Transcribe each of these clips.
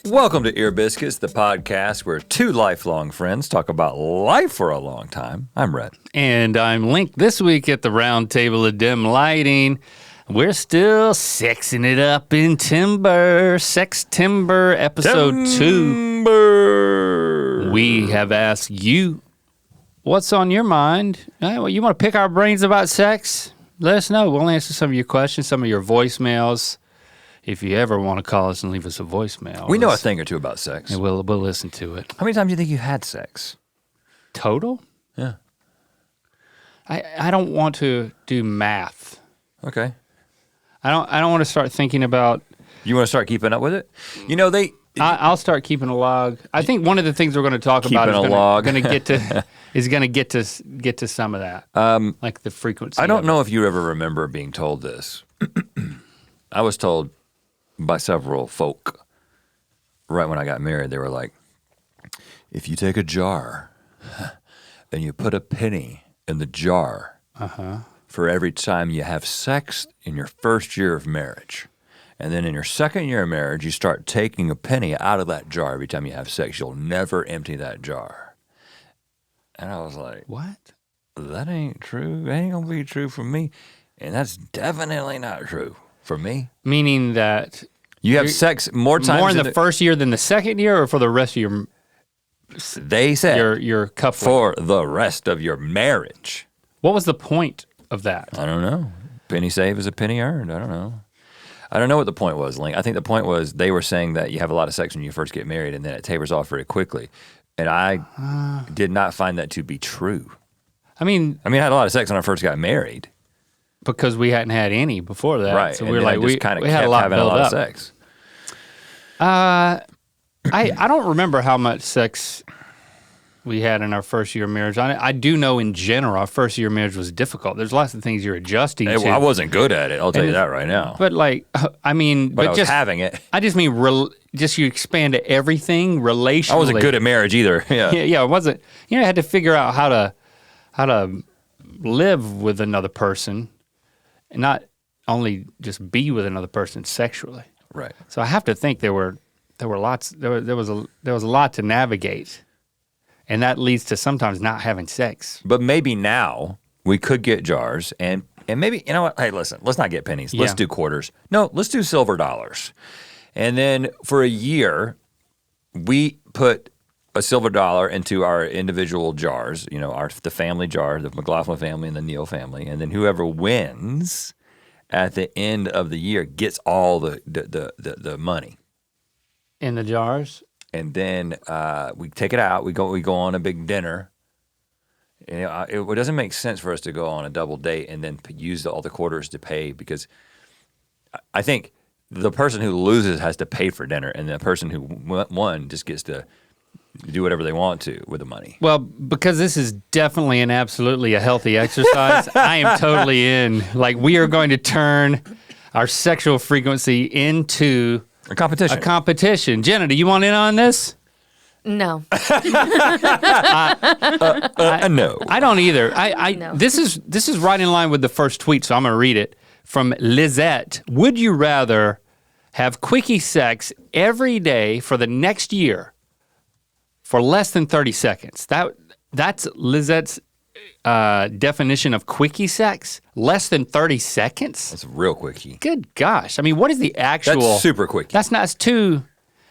Welcome to Ear Biscuits, the podcast where two lifelong friends talk about life for a long time. I'm Rhett. And I'm Link. This week at the round table of dim lighting, we're still sexing it up in Timber. Sextember episode 2. We have asked you, what's on your mind? You want to pick our brains about sex? Let us know. We'll answer some of your questions, some of your voicemails. If you ever want to call us and leave us a voicemail. We know a thing or two about sex. And we'll listen to it. How many times do you think you've had sex? Total? Yeah. I don't want to do math. Okay. I don't want to start thinking about. You want to start keeping up with it? You know, I'll start keeping a log. I think one of the things we're going to talk about is going to get to some of that, like the frequency. I don't know if you ever remember being told this. I was told by several folk right when I got married. They were like, if you take a jar and you put a penny in the jar for every time you have sex in your first year of marriage, and then in your second year of marriage, you start taking a penny out of that jar every time you have sex, you'll never empty that jar. And I was like, what? That ain't true. That ain't gonna be true for me. And that's definitely not true for me. Meaning that you have sex more times more in the first year than the second year, or for the rest of your. They said your coupling. For the rest of your marriage. What was the point of that? I don't know. Penny saved is a penny earned. I don't know. I don't know what the point was, Link. I think the point was they were saying that you have a lot of sex when you first get married, and then it tapers off very quickly. And I did not find that to be true. I mean, I had a lot of sex when I first got married. Because we hadn't had any before that. Right. So and we were like, we had having a lot of sex. I don't remember how much sex we had in our first year of marriage. I do know in general our first year of marriage was difficult. There's lots of things you're adjusting to. I wasn't good at it, I'll tell you that right now. But like, but I was just having it. I just mean just you expand to everything relationally. I wasn't good at marriage either. Yeah. Yeah, it wasn't. I had to figure out how to live with another person. And not only just be with another person sexually. Right. So I have to think there was a lot to navigate. And that leads to sometimes not having sex. But maybe now we could get jars and maybe, you know what? Hey, listen, let's not get pennies. Let's do quarters. No, let's do silver dollars. And then for a year, we put a silver dollar into our individual jars, the family jar, the McLaughlin family and the Neal family, and then whoever wins at the end of the year gets all the money in the jars. And then we take it out. We go on a big dinner. And it doesn't make sense for us to go on a double date and then use all the quarters to pay, because I think the person who loses has to pay for dinner, and the person who won just gets to do whatever they want to with the money. Well, because this is definitely and absolutely a healthy exercise, I am totally in. Like, we are going to turn our sexual frequency into a competition. Jenna, do you want in on this? No. No. I don't either. No. This is right in line with the first tweet, so I'm going to read it from Lizette. Would you rather have quickie sex every day for the next year for less than 30 seconds? That's Lizette's definition of quickie sex. Less than 30 seconds? That's a real quickie. Good gosh. What is the actual? That's super quickie. That's not, it's too.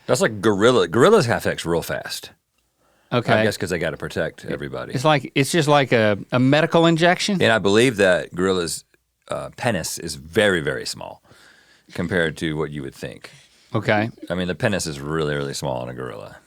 That's like gorilla. Gorillas have sex real fast. Okay. I guess because they got to protect everybody. It's just like a medical injection? And I believe that gorillas' penis is very, very small compared to what you would think. Okay. The penis is really, really small in a gorilla.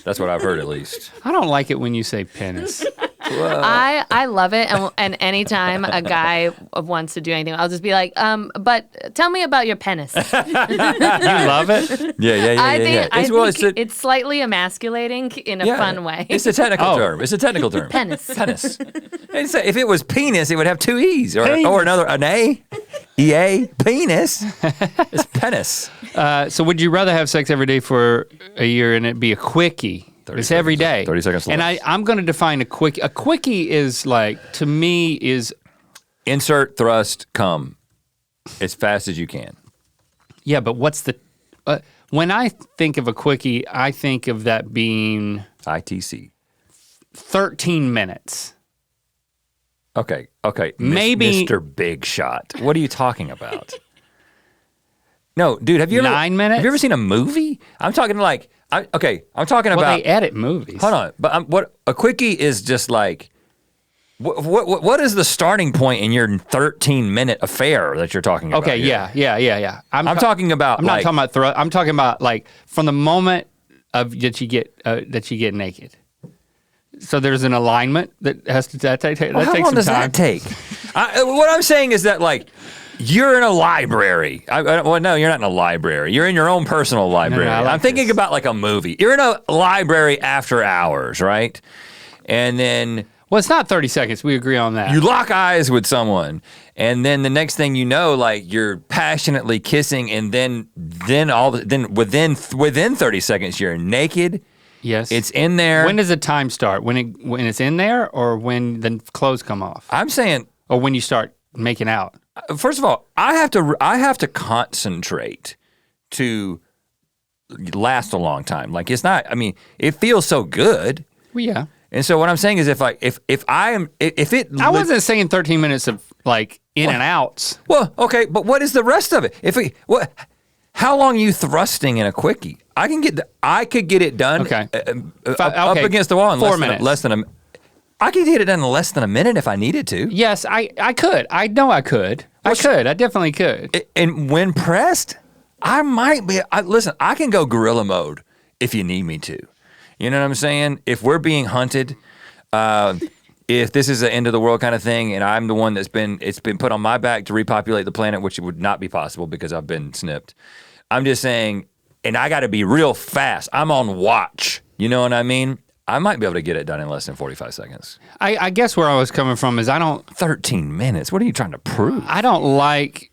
That's what I've heard at least. I don't like it when you say penis. Well, I love it, and anytime a guy wants to do anything, I'll just be like, but tell me about your penis. You love it? Yeah. I think it's slightly emasculating in a fun way. It's a technical term. It's a technical term. Penis. If it was penis, it would have two E's or an A. EA, penis. It's penis. So would you rather have sex every day for a year and it be a quickie? It's every day. 30 seconds and I'm going to define a quickie. A quickie is like, to me, is... Insert, thrust, come. as fast as you can. Yeah, but what's the, when I think of a quickie, I think of that being ITC. 13 minutes. Okay. Maybe- Mr. Big Shot. What are you talking about? No, dude, have you ever 9 minutes? Have you ever seen a movie? I'm talking like I'm talking Well, about they edit movies. Hold on, but what a quickie is just like what is the starting point in your 13-minute affair that you're talking about? Okay, here? yeah. I'm talking about I'm not talking about I'm talking about like from the moment of that you get naked. So there's an alignment that has to that takes how long some does time. that take? What I'm saying is that like you're in a library. Well, no, you're not in a library. You're in your own personal library. I like I'm thinking this. about like a movie. You're in a library after hours, right? And then Well, it's not 30 seconds. We agree on that. you lock eyes with someone, and then the next thing you know, like you're passionately kissing, and then within 30 seconds you're naked. Yes. It's in there. When does the time start? When it's in there, or when the clothes come off, I'm saying, or when you start making out? first of all, I have to concentrate to last a long time. Like it's not. I mean, it feels so good. Well, yeah. And so what I'm saying is, I wasn't saying 13 minutes of like in and outs. Well, okay, but what is the rest of it? How long are you thrusting in a quickie? I could get it done. Okay. Up against the wall in 4 minutes. I could get it done in less than a minute if I needed to. Yes, I could. I know I could. I definitely could. And when pressed, I might be. Listen, I can go gorilla mode if you need me to. You know what I'm saying? If we're being hunted, if this is an end of the world kind of thing, and I'm the one it's been put on my back to repopulate the planet, which would not be possible because I've been snipped. I'm just saying, and I got to be real fast. I'm on watch. You know what I mean? I might be able to get it done in less than 45 seconds. I guess where I was coming from is 13 minutes. What are you trying to prove? I don't like.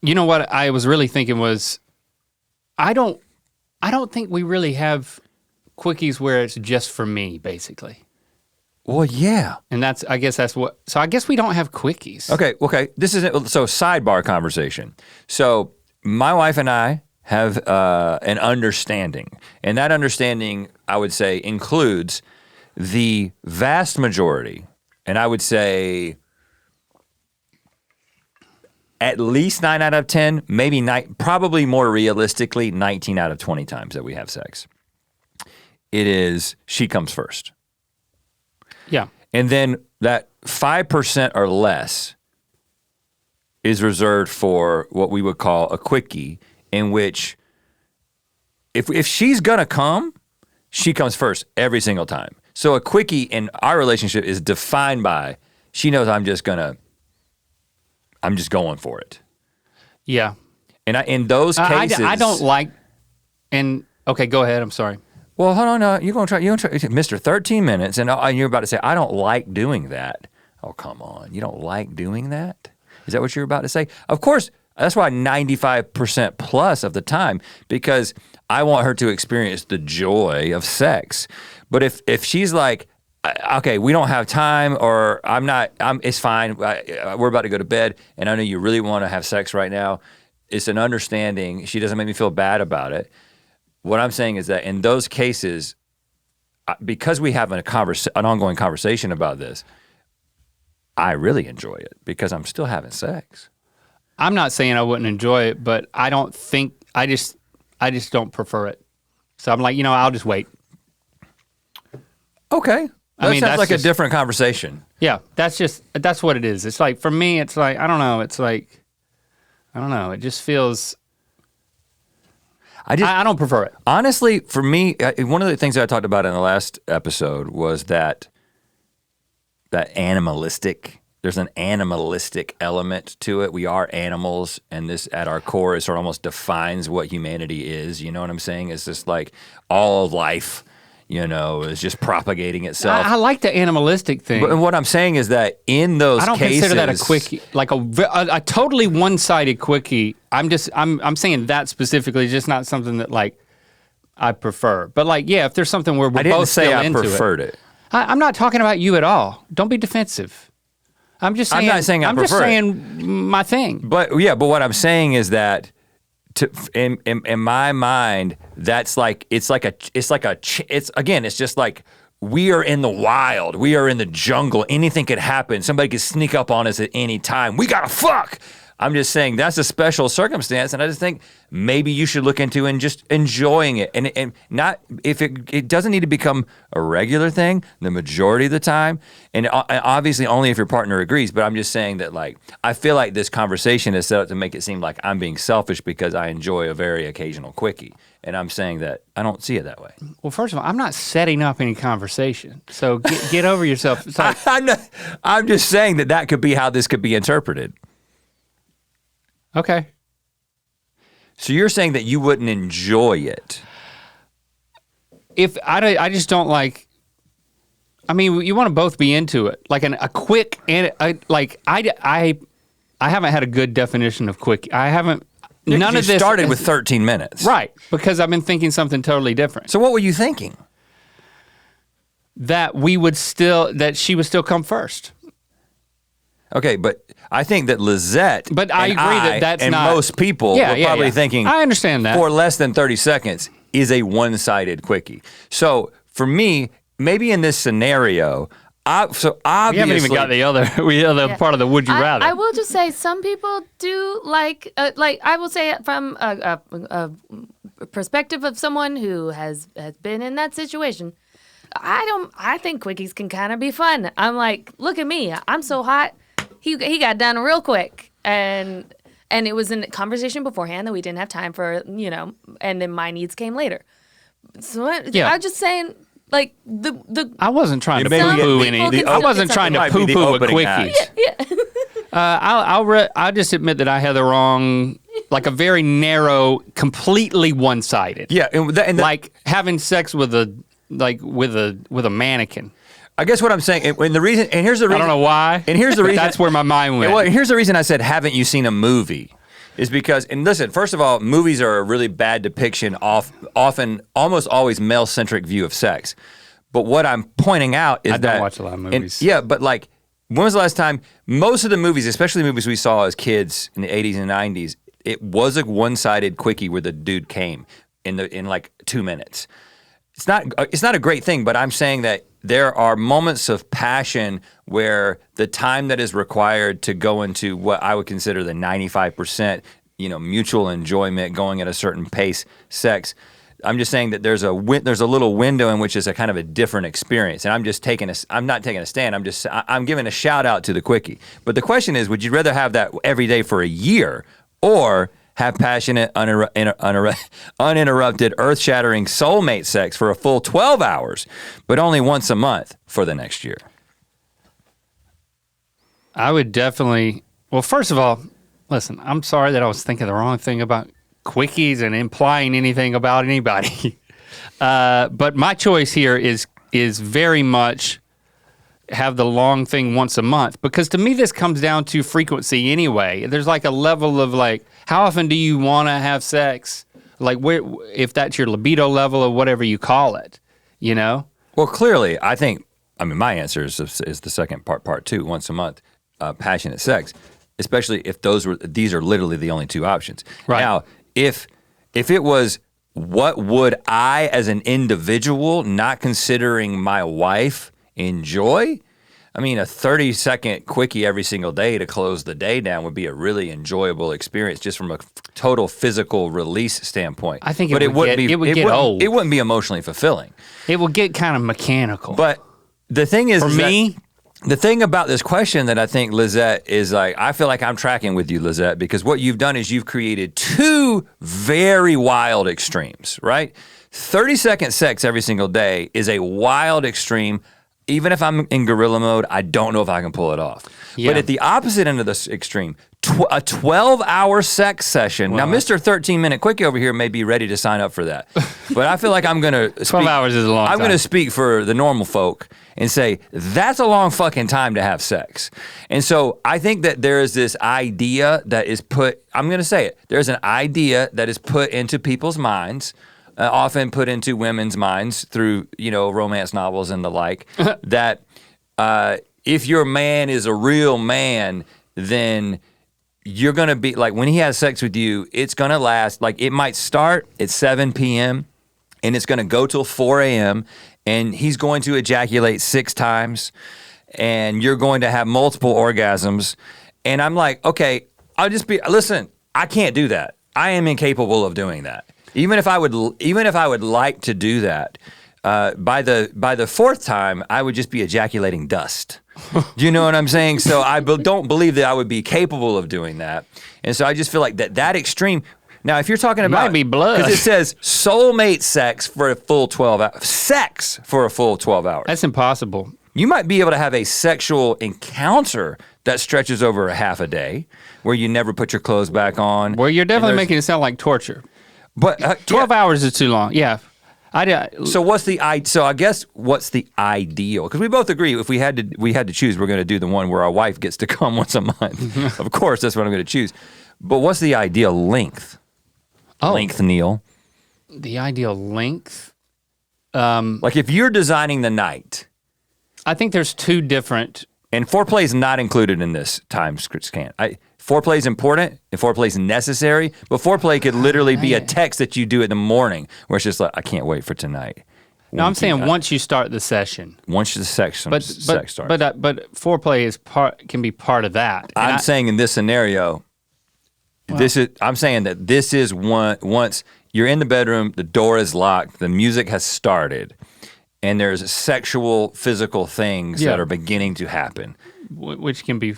You know what I was really thinking was, I don't think we really have quickies where it's just for me, basically. Well, yeah. And I guess we don't have quickies. Okay. This is sidebar conversation. So my wife and I have an understanding, and that understanding, I would say, includes the vast majority, and I would say at least 9 out of 10, maybe probably more realistically 19 out of 20 times that we have sex. It is she comes first. Yeah. And then that 5% or less is reserved for what we would call a quickie, in which if she's gonna come, she comes first every single time. So a quickie in our relationship is defined by she knows I'm just going for it. Yeah. And in those cases, I don't like. And okay, go ahead. I'm sorry. Well, hold on. No, you're gonna try, Mr. 13 minutes, and you're about to say, I don't like doing that. Oh, come on. You don't like doing that? Is that what you're about to say? Of course, that's why 95% plus of the time, because I want her to experience the joy of sex. But if she's like, okay, we don't have time, or it's fine, we're about to go to bed, and I know you really want to have sex right now, it's an understanding. She doesn't make me feel bad about it. What I'm saying is that in those cases, because we have an ongoing conversation about this, I really enjoy it because I'm still having sex. I'm not saying I wouldn't enjoy it, but I just don't prefer it. So I'm like, I'll just wait. Okay. That sounds like a different conversation. Yeah, that's what it is. It's like, for me, it's like, I don't know. It's like, I don't know. It just feels, I don't prefer it. Honestly, for me, one of the things that I talked about in the last episode was that animalistic, there's an animalistic element to it. We are animals, and this at our core is sort of almost defines what humanity is. You know what I'm saying? It's just like all of life, is just propagating itself. I like the animalistic thing. But what I'm saying is that in those cases, I don't consider that a quickie, like a totally one-sided quickie. I'm saying that specifically, just not something that like I prefer. But like, yeah, if there's something where we're both still into it. I didn't say I preferred it. I'm not talking about you at all. Don't be defensive. I'm just saying. I'm not saying I I'm prefer just saying my thing. But what I'm saying is that in my mind, it's just like we are in the wild. We are in the jungle. Anything could happen. Somebody could sneak up on us at any time. We gotta fuck. I'm just saying that's a special circumstance, and I just think maybe you should look into and just enjoying it, and not if it doesn't need to become a regular thing the majority of the time, and obviously only if your partner agrees. But I'm just saying that like I feel like this conversation is set up to make it seem like I'm being selfish because I enjoy a very occasional quickie, and I'm saying that I don't see it that way. Well, first of all, I'm not setting up any conversation, so get over yourself. It's like, I'm just saying that could be how this could be interpreted. okay. So you're saying that you wouldn't enjoy it? If I just don't like. I mean, you want to both be into it, like a quick and I haven't had a good definition of quick. I haven't. None of this started with 13 minutes, right? Because I've been thinking something totally different. So what were you thinking? That she would still come first. Okay, but I think that Lizette But I and agree that's and not most people were probably thinking I understand that. for less than 30 seconds is a one-sided quickie. So for me, maybe in this scenario, so obviously we haven't even got the other part of the would you rather. I will just say some people do like I will say it from a perspective of someone who has been in that situation. I think quickies can kind of be fun. I'm like, look at me, I'm so hot. He got done real quick, and it was a conversation beforehand that we didn't have time for, and then my needs came later. So I'm just saying, like the I wasn't trying to Maybe poo-poo some any. people can I look wasn't at trying to something. poo-poo a Might be the opening quickie. act. yeah. I'll just admit that I had the wrong, like a very narrow, completely one-sided. Yeah, and like having sex with a mannequin. I guess what I'm saying, and the reason, and here's the reason. I don't know why. And here's the reason. That's where my mind went. Well, here's the reason I said, haven't you seen a movie? Is because, and listen, first of all, movies are a really bad depiction often, almost always male-centric view of sex. But what I'm pointing out is that— I don't watch a lot of movies. Yeah, but like, when was the last time, most of the movies, especially the movies we saw as kids in the 80s and 90s, it was a one-sided quickie where the dude came in like 2 minutes. It's not a great thing, but I'm saying that there are moments of passion where the time that is required to go into what I would consider the 95%, mutual enjoyment, going at a certain pace, sex. I'm just saying that there's a little window in which is a kind of a different experience, and I'm not taking a stand. I'm giving a shout out to the quickie. But the question is, would you rather have that every day for a year, or have passionate, uninterrupted, earth-shattering soulmate sex for a full 12 hours, but only once a month for the next year? I would definitely, well, first of all, listen, I'm sorry that I was thinking the wrong thing about quickies and implying anything about anybody. But my choice here is very much have the long thing once a month, because to me this comes down to frequency anyway. There's like a level of like, how often do you want to have sex? Like if that's your libido level or whatever you call it, Well, clearly, my answer is the second part two, once a month, passionate sex, especially if these are literally the only two options. Right. Now, if it was, what would I as an individual, not considering my wife, enjoy? I mean, a 30-second quickie every single day to close the day down would be a really enjoyable experience just from a total physical release standpoint. I think it would get old. It wouldn't be emotionally fulfilling. It would get kind of mechanical. But the thing is, for me, the thing about this question that I think, Lizette, is like, I feel like I'm tracking with you, Lizette, because what you've done is you've created two very wild extremes, right? 30-second sex every single day is a wild extreme. Even if I'm in gorilla mode, I don't know if I can pull it off. Yeah. But at the opposite end of this extreme, a 12-hour sex session. Well, now, Mr. 13-minute quickie over here may be ready to sign up for that. But I feel like I'm going to 12 hours is a long time. I'm going to speak for the normal folk and say, that's a long fucking time to have sex. And so I think that there is this idea that is I'm going to say it, there's an idea that is put into people's minds, often put into women's minds through, romance novels and the like, that if your man is a real man, then you're gonna be like, when he has sex with you, it's gonna last, like it might start at 7 p.m. and it's gonna go till 4 a.m. and he's going to ejaculate 6 times and you're going to have multiple orgasms. And I'm like, okay, listen, I can't do that. I am incapable of doing that. Even if I would like to do that, by the 4th time, I would just be ejaculating dust. Do you know what I'm saying? So I don't believe that I would be capable of doing that. And so I just feel like that extreme. Now, if you're talking about, might be blood. because it says soulmate sex for a full 12 hours. Sex for a full 12 hours. That's impossible. You might be able to have a sexual encounter that stretches over a half a day, where you never put your clothes back on. Well, you're definitely making it sound like torture. But 12 hours is too long. Yeah. So I guess what's the ideal? Because we both agree if we had to choose, we're going to do the one where our wife gets to come once a month. Of course, that's what I'm going to choose. But what's the ideal length? Length, Neil. The ideal length? Like if you're designing the night. I think there's 2 different. And foreplay is not included in this time scan. Foreplay is important and foreplay is necessary, but foreplay could literally be a text that you do in the morning where it's just like, I can't wait for tonight. No, I'm saying once you start the session. Once the sex starts. But foreplay can be part of that. I'm saying in this scenario, I'm saying that this is once you're in the bedroom, the door is locked, the music has started, and there's sexual, physical things that are beginning to happen. Which can be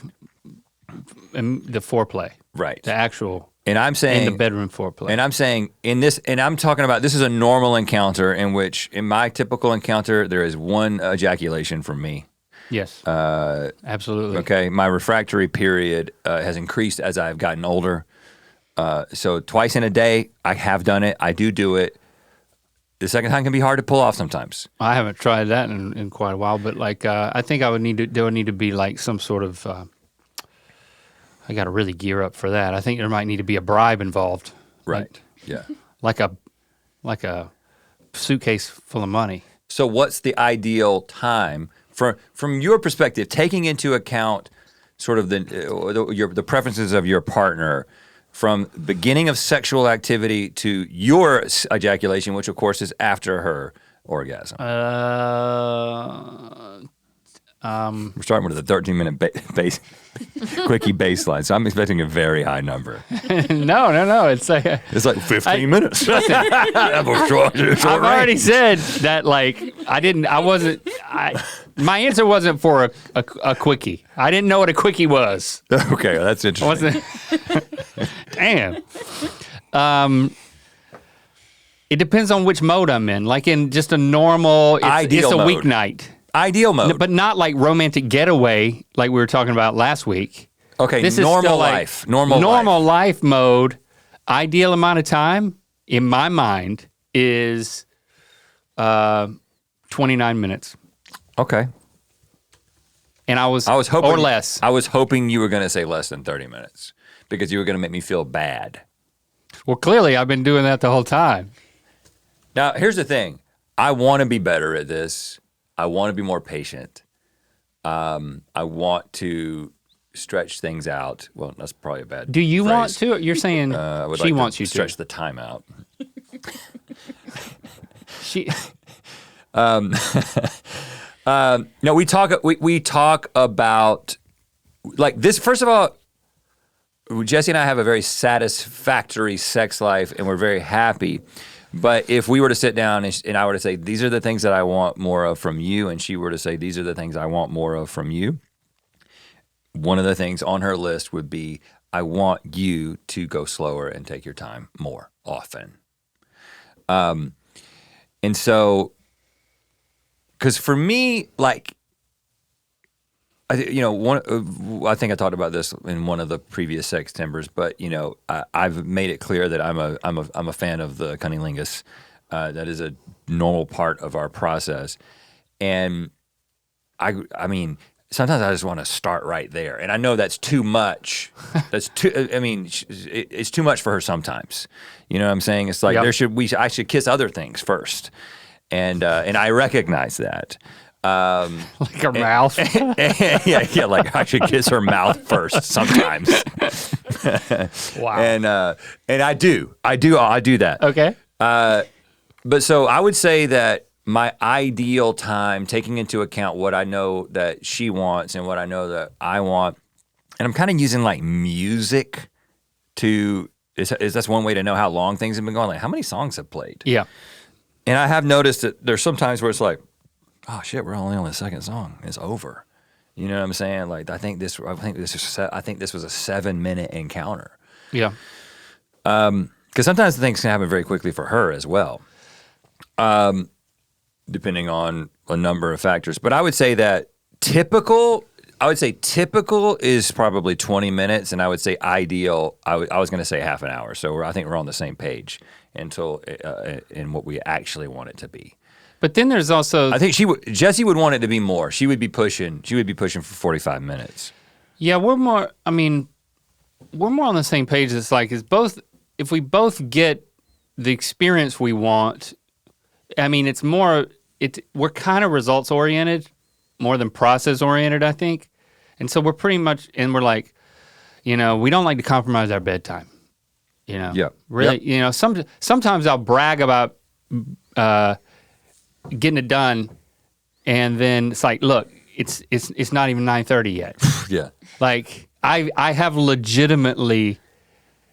the foreplay. Right. The actual. And I'm saying in the bedroom foreplay. And I'm saying in this, and I'm talking about this is a normal encounter in which, in my typical encounter, there is 1 ejaculation from me. Yes. Absolutely. Okay. My refractory period has increased as I've gotten older. So twice in a day, I have done it. I do it. The second time can be hard to pull off sometimes. I haven't tried that in quite a while, but like I think there would need to be like some sort of. I got to really gear up for that. I think there might need to be a bribe involved. Right. Yeah. Like a suitcase full of money. So what's the ideal time from your perspective, taking into account sort of the preferences of your partner, from beginning of sexual activity to your ejaculation, which of course is after her orgasm? We're starting with a 13-minute quickie baseline, so I'm expecting a very high number. No. It's like 15 minutes. I've already said that. Like my answer wasn't for a quickie. I didn't know what a quickie was. Okay, that's interesting. Damn. It depends on which mode I'm in. Like in just a normal, it's a weeknight. Ideal mode. But not like romantic getaway like we were talking about last week. Okay, this normal is life. Normal life mode. Ideal amount of time, in my mind, is 29 minutes. Okay. And I was hoping, or less. I was hoping you were going to say less than 30 minutes because you were going to make me feel bad. Well, clearly I've been doing that the whole time. Now, here's the thing. I want to be better at this. I want to be more patient. I want to stretch things out. Well, that's probably a bad Do you phrase. want to? You're saying she wants you to. Stretch the time out. No, we talk about like this. First of all, Jesse and I have a very satisfactory sex life, and we're very happy. But if we were to sit down and I were to say, these are the things that I want more of from you, and she were to say, these are the things I want more of from you, one of the things on her list would be, I want you to go slower and take your time more often. And so, because for me, like, I think I talked about this in one of the previous Sextembers, but I've made it clear that I'm a fan of the cunnilingus. That is a normal part of our process, and I mean, sometimes I just want to start right there, and I know that's too much. That's too. I mean, it's too much for her sometimes. You know what I'm saying? It's like I should kiss other things first, and I recognize that. Like her mouth. yeah, like I should kiss her mouth first sometimes. Wow. And I do that. Okay. But so I would say that my ideal time, taking into account what I know that she wants and what I know that I want, and I'm kind of using like music to, is that's one way to know how long things have been going, like how many songs have played. Yeah. And I have noticed that there's some times where it's like, oh shit, we're only on the second song. It's over. You know what I'm saying? Like I think this was a 7-minute encounter. Yeah. Because sometimes things can happen very quickly for her as well, depending on a number of factors. But I would say that typical is probably 20 minutes, and I would say ideal, I was going to say half an hour. So I think we're on the same page until in what we actually want it to be. But then there's also, I think Jessie would want it to be more. She would be pushing for 45 minutes. yeah, we're more on the same page. It's like, if we both get the experience we want, I mean, we're kind of results oriented more than process oriented, I think. And so we're pretty much, and we're like, we don't like to compromise our bedtime. Yeah. Really, Yep. Sometimes I'll brag about getting it done, and then it's like, look, it's not even 9:30 yet. Yeah. Like I have legitimately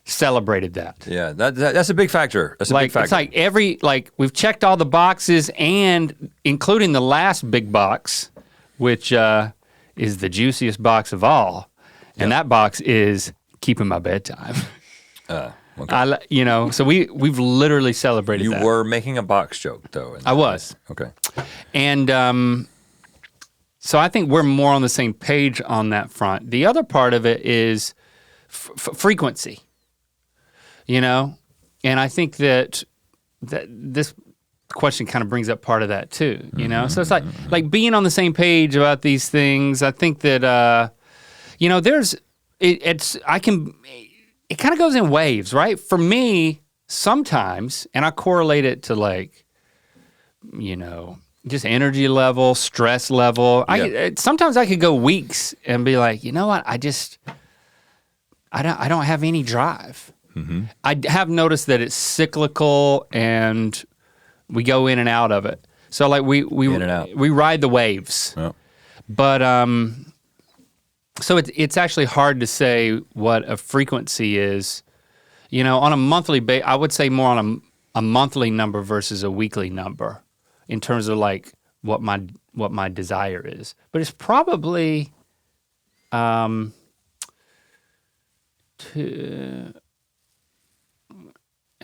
celebrated that. Yeah, that's a big factor. That's a big factor. It's like we've checked all the boxes, and including the last big box, which is the juiciest box of all, and that box is keeping my bedtime. Okay. So we've literally celebrated that. You were making a box joke though. I was. Okay. And so I think we're more on the same page on that front. The other part of it is frequency, and I think that this question kind of brings up part of that too, So it's like being on the same page about these things. I think that, it kind of goes in waves, right? For me, sometimes, and I correlate it to like, just energy level, stress level. Yeah. Sometimes I could go weeks and be like, you know what? I don't have any drive. Mm-hmm. I have noticed that it's cyclical and we go in and out of it. So like we In and out. we ride the waves. Well, But so it's actually hard to say what a frequency is. On a monthly basis, I would say more on a monthly number versus a weekly number in terms of like what my desire is. But it's probably and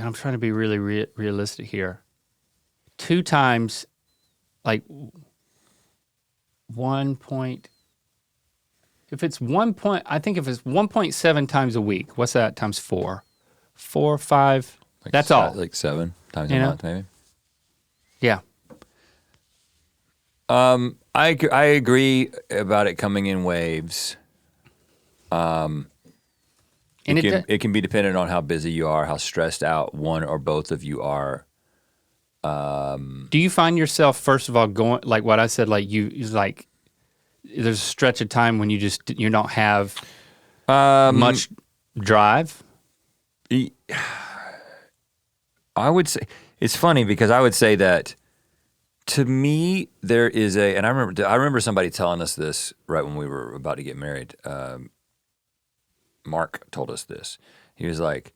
I'm trying to be really realistic here. 2 times, like 1 point. If it's 1 point, I think if it's 1.7 times a week, what's that times 4? 4, 5. like That's all. Like 7 times You a know? month, maybe. Yeah. I agree about it coming in waves. And It can be dependent on how busy you are, how stressed out one or both of you are. Do you find yourself, first of all, going like what I said, like there's a stretch of time when you don't have much drive? I would say it's funny because I would say that to me there is and I remember somebody telling us this right when we were about to get married. Mark told us this. He was like,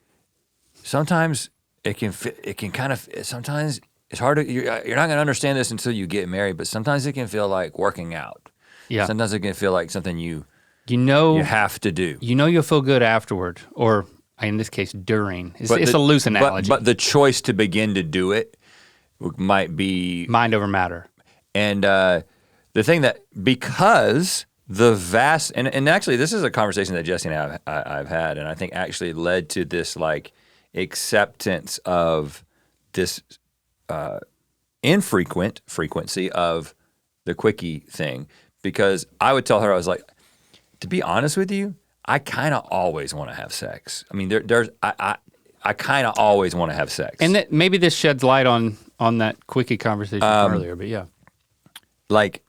sometimes sometimes it's hard to, you're not going to understand this until you get married, but sometimes it can feel like working out. Yeah. Sometimes it can feel like something you have to do. You'll feel good afterward, or in this case, during. It's a loose analogy. But the choice to begin to do it might be mind over matter. And the thing that, because the vast, and actually this is a conversation that Jesse and I've had, and I think actually led to this like acceptance of this infrequent frequency of the quickie thing. Because I would tell her, I was like, to be honest with you, I kind of always want to have sex. I mean, I kind of always want to have sex. And maybe this sheds light on that quickie conversation from earlier, but yeah. Like,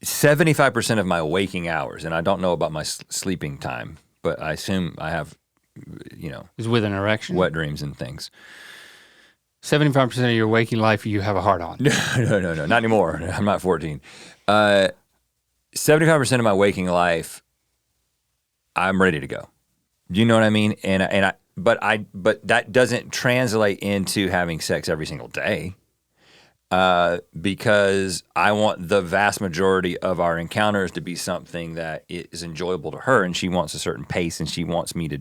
75% of my waking hours, and I don't know about my sleeping time, but I assume I have, Is with an erection. wet dreams and things. 75% of your waking life you have a heart on. No, not anymore. I'm not 14. 75% of my waking life, I'm ready to go. You know what I mean? But that doesn't translate into having sex every single day. Because I want the vast majority of our encounters to be something that is enjoyable to her, and she wants a certain pace, and she wants me to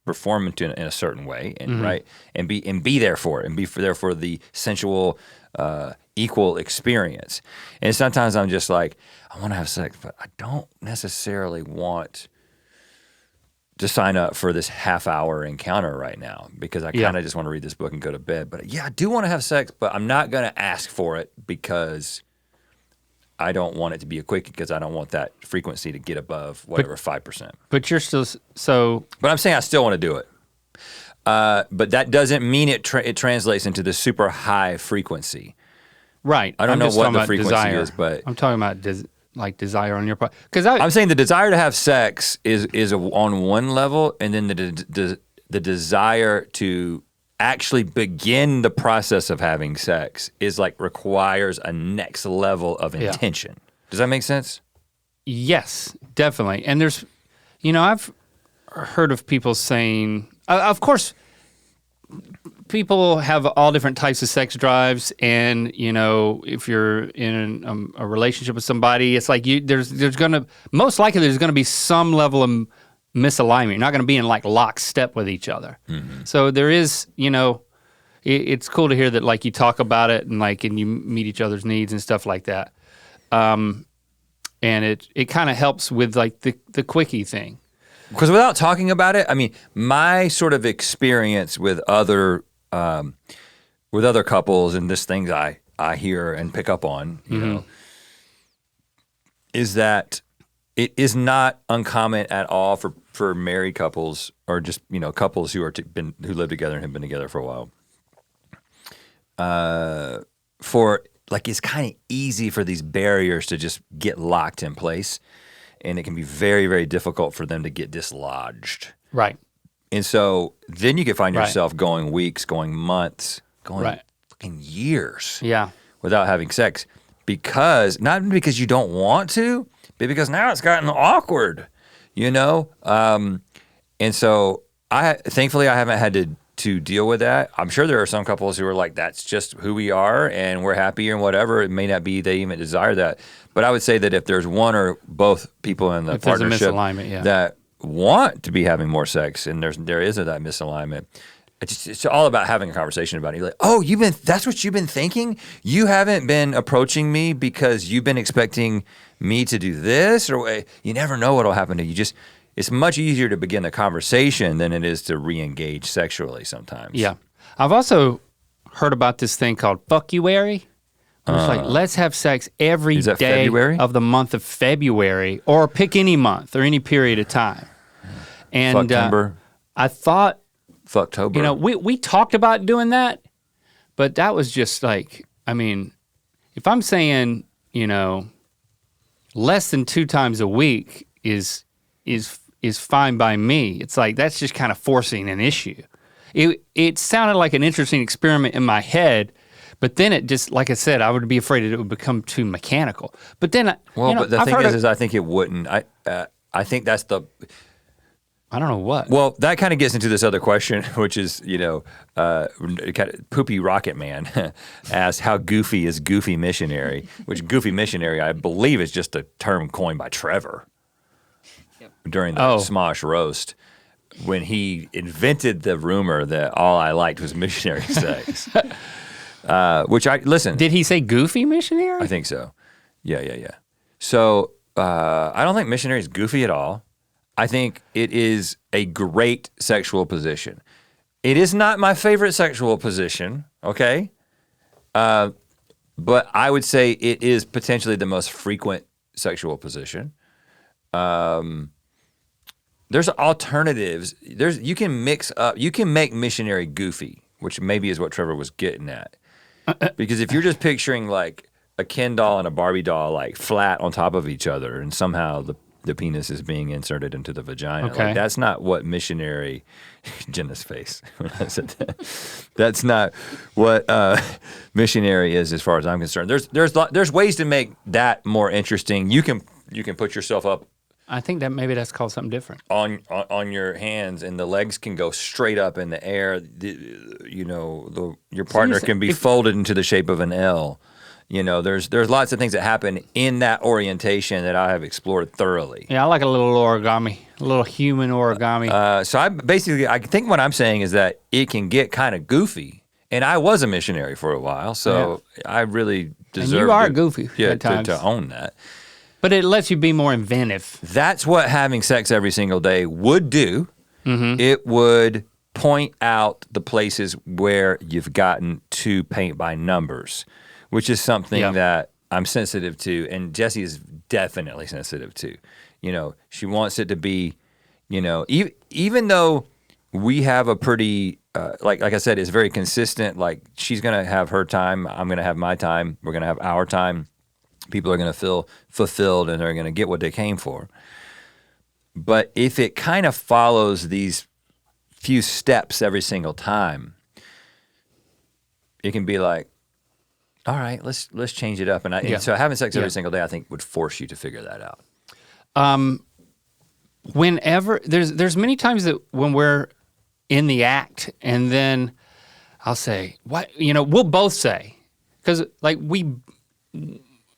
perform in a certain way, and right, and be there for it, and there for the sensual, equal experience. And sometimes I'm just like, I want to have sex, but I don't necessarily want to sign up for this half-hour encounter right now because I kind of just want to read this book and go to bed. But yeah, I do want to have sex, but I'm not going to ask for it because I don't want it to be a quickie because I don't want that frequency to get above whatever 5%. But you're still so. But I'm saying I still want to do it. But that doesn't mean it translates into the super high frequency. Right. I don't know what the frequency is, but I'm talking about desire on your part. Because I'm saying the desire to have sex is on one level, and then the desire to actually begin the process of having sex is like requires a next level of intention. Does that make sense? Yes, definitely. And there's, I've heard of people saying, of course, people have all different types of sex drives, and if you're in a relationship with somebody, it's like there's most likely there's gonna be some level of misalignment. You're not gonna be in like lockstep with each other. Mm-hmm. So there is, it's cool to hear that like you talk about it and you meet each other's needs and stuff like that. And it kind of helps with like the quickie thing. Because without talking about it, I mean, my sort of experience with other couples and this things I hear and pick up on, you know, is that it is not uncommon at all for married couples or just couples who who live together and have been together for a while. For like it's kind of easy for these barriers to just get locked in place, and it can be very, very difficult for them to get dislodged. Right. And so then you can find yourself going weeks, going months, going fucking years without having sex not because you don't want to, but because now it's gotten awkward, And so thankfully I haven't had to deal with that. I'm sure there are some couples who are like, that's just who we are and we're happy and whatever. It may not be they even desire that. But I would say that if there's one or both people in the partnership that want to be having more sex and there is that misalignment, it's all about having a conversation about it. You're like, oh, that's what you've been thinking? You haven't been approaching me because you've been expecting me to do this? Or you never know what'll happen to you. It's much easier to begin the conversation than it is to re-engage sexually sometimes. Yeah. I've also heard about this thing called fuckuary. It's like, let's have sex every day February? of the month of February, or pick any month or any period of time. And I thought, Fucktober. We talked about doing that, but that was just like, I mean, if I'm saying, less than 2 times a week is fine by me. It's like, that's just kind of forcing an issue. It sounded like an interesting experiment in my head, but then it just, like I said, I would be afraid it would become too mechanical. But then, but the thing is I think it wouldn't. I think that's the... I don't know what. Well, that kind of gets into this other question, which is, Poopy Rocket Man asked, how goofy is Goofy Missionary? Which Goofy Missionary, I believe, is just a term coined by Trevor during the Smosh roast, when he invented the rumor that all I liked was missionary sex. Which listen. Did he say Goofy Missionary? I think so. Yeah. So I don't think missionary is goofy at all. I think it is a great sexual position. It is not my favorite sexual position, okay? But I would say it is potentially the most frequent sexual position. There's alternatives. You can mix up, you can make missionary goofy, which maybe is what Trevor was getting at. Because if you're just picturing like a Ken doll and a Barbie doll like flat on top of each other, and somehow the penis is being inserted into the vagina. Okay. Like, that's not what Missionary, Jenna's face when I said that. That's not what Missionary is, as far as I'm concerned. There's ways to make that more interesting. You can put yourself up I think that maybe that's called something different. on your hands, and the legs can go straight up in the air. Your partner can be folded into the shape of an L. There's lots of things that happen in that orientation that I have explored thoroughly. Yeah, I like a little origami, a little human origami. So I think what I'm saying is that it can get kind of goofy, and I was a missionary for a while, so I really deserve. And you are goofy at times. to own that. But it lets you be more inventive. That's what having sex every single day would do. Mm-hmm. It would point out the places where you've gotten to paint by numbers, which is something that I'm sensitive to, and Jessie is definitely sensitive to. She wants it to be, even though we have a pretty, like I said, it's very consistent. Like, she's going to have her time, I'm going to have my time, we're going to have our time. People are going to feel fulfilled, and they're going to get what they came for. But if it kind of follows these few steps every single time, it can be like, all right, let's change it up. And so having sex every single day, I think, would force you to figure that out. Whenever there's many times that when we're in the act, and then I'll say, what, we'll both say, because like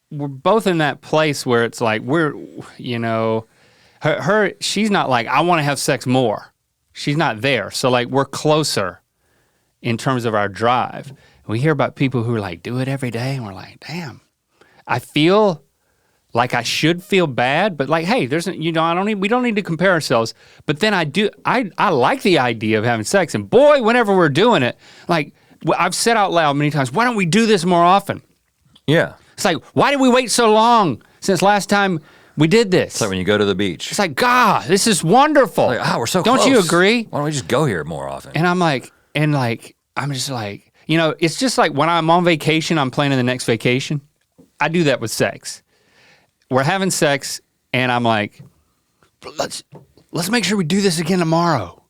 we're both in that place where it's like she's not like, I want to have sex more. She's not there. So like, we're closer in terms of our drive. We hear about people who are like, do it every day, and we're like, damn, I feel like I should feel bad, but like, hey, we don't need to compare ourselves. But then I like the idea of having sex, and boy, whenever we're doing it, like I've said out loud many times, why don't we do this more often? Yeah. It's like, why did we wait so long since last time we did this? It's like when you go to the beach. It's like, God, this is wonderful. Like, we're so Don't close. you agree? Why don't we just go here more often? And I'm just like, it's just like when I'm on vacation, I'm planning the next vacation. I do that with sex. We're having sex, and I'm like, let's make sure we do this again tomorrow.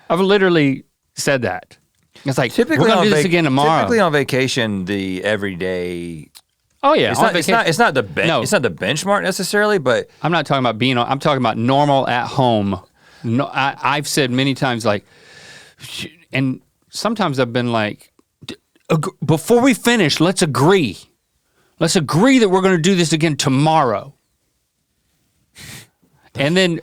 I've literally said that. It's like, we're going to do this again tomorrow. Typically on vacation, the everyday. Oh yeah, it's not the benchmark necessarily, but I'm not talking about I'm talking about normal at home. No, I've said many times, like, and sometimes I've been like, before we finish, let's agree. Let's agree that we're going to do this again tomorrow. And then,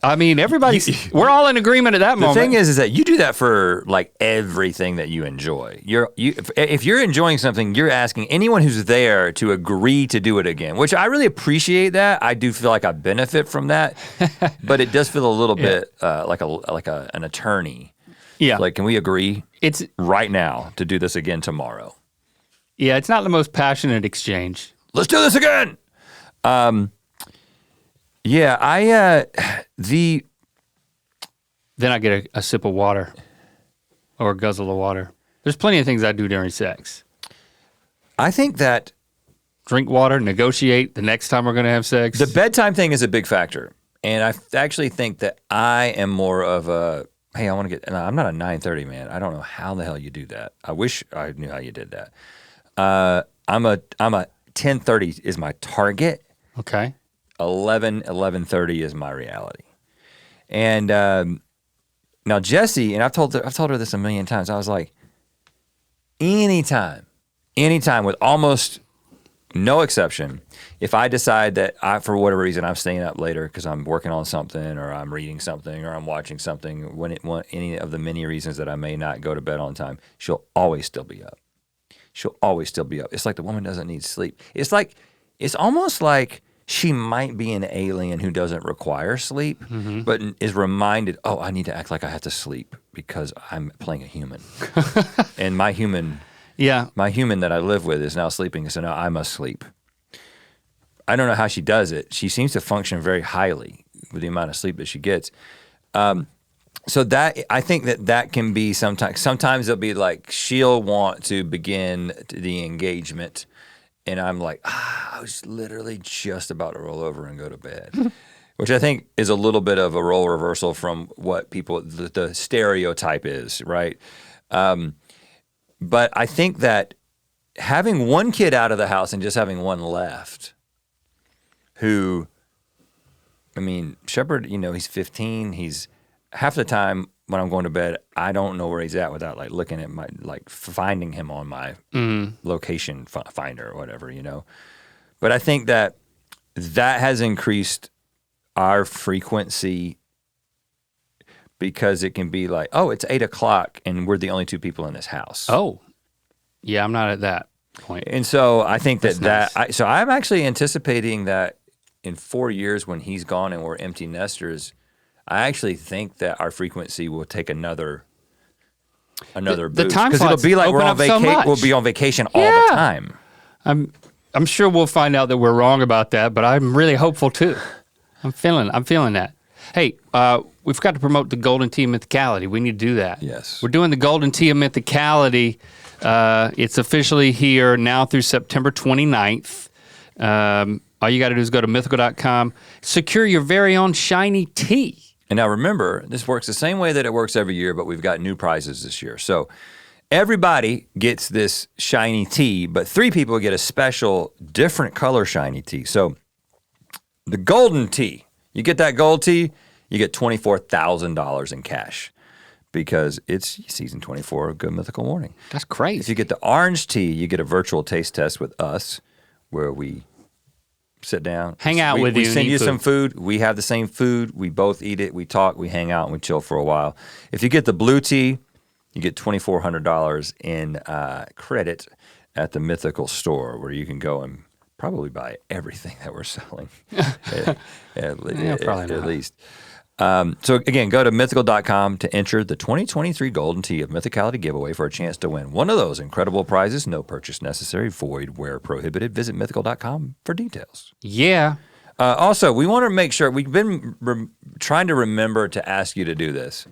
we're all in agreement at that moment. The thing is that you do that for like everything that you enjoy. If you're enjoying something, you're asking anyone who's there to agree to do it again, which I really appreciate that. I do feel like I benefit from that, but it does feel a little bit like an attorney. Yeah. Like, can we agree It's right now to do this again tomorrow? Yeah, it's not the most passionate exchange. Let's do this again. Then I get a sip of water or a guzzle of water. There's plenty of things I do during sex. I think that drink water, negotiate the next time we're going to have sex. The bedtime thing is a big factor. And I actually think that I am more of a, hey, I'm not a 9:30 man. I don't know how the hell you do that. I wish I knew how you did that. I'm a 10:30 is my target. Okay. 11:30 is my reality. And now Jessie, and I've told her this a million times. I was like, anytime with almost no exception, if I decide that for whatever reason I'm staying up later because I'm working on something or I'm reading something or I'm watching something, any of the many reasons that I may not go to bed on time, she'll always still be up. She'll always still be up. It's like the woman doesn't need sleep. It's almost like she might be an alien who doesn't require sleep, but is reminded, oh, I need to act like I have to sleep because I'm playing a human. And my human that I live with is now sleeping, so now I must sleep. I don't know how she does it. She seems to function very highly with the amount of sleep that she gets. So that I think that can be sometimes it'll be like she'll want to begin the engagement, and I'm like, I was literally just about to roll over and go to bed. Which I think is a little bit of a role reversal from what the stereotype is, right? But I think that having one kid out of the house and just having one left, Shepard, he's 15. He's half the time when I'm going to bed, I don't know where he's at without like looking at finding him on my location finder or whatever, But I think that has increased our frequency because it can be like, oh, it's 8 o'clock and we're the only two people in this house. Oh, yeah, I'm not at that point. And so I think That's so I'm actually anticipating that in 4 years when he's gone and we're empty nesters, I actually think that our frequency will take another boost. The time because it'll be like we'll be on vacation all the time. I'm sure we'll find out that we're wrong about that, but I'm really hopeful too. I'm feeling that. Hey, we forgot to promote the Golden Tea of Mythicality. We need to do that. Yes. We're doing the Golden Tea of Mythicality. It's officially here now through September 29th. All you got to do is go to mythical.com, secure your very own shiny tea. And now remember, this works the same way that it works every year, but we've got new prizes this year. So everybody gets this shiny tea, but 3 people get a special different color shiny tea. So the golden tea, you get that gold tea, you get $24,000 in cash because it's season 24 of Good Mythical Morning. That's crazy. If you get the orange tea, you get a virtual taste test with us where we sit down. Hang out with you. We send you some food. We have the same food. We both eat it. We talk. We hang out and we chill for a while. If you get the blue tea, you get $2,400 in credit at the Mythical store where you can go and probably buy everything that we're selling, at least. So again, go to mythical.com to enter the 2023 Golden Tea of Mythicality giveaway for a chance to win one of those incredible prizes. No purchase necessary, void where prohibited. Visit mythical.com for details. Yeah. Also, we want to make sure, we've been trying to remember to ask you to do this.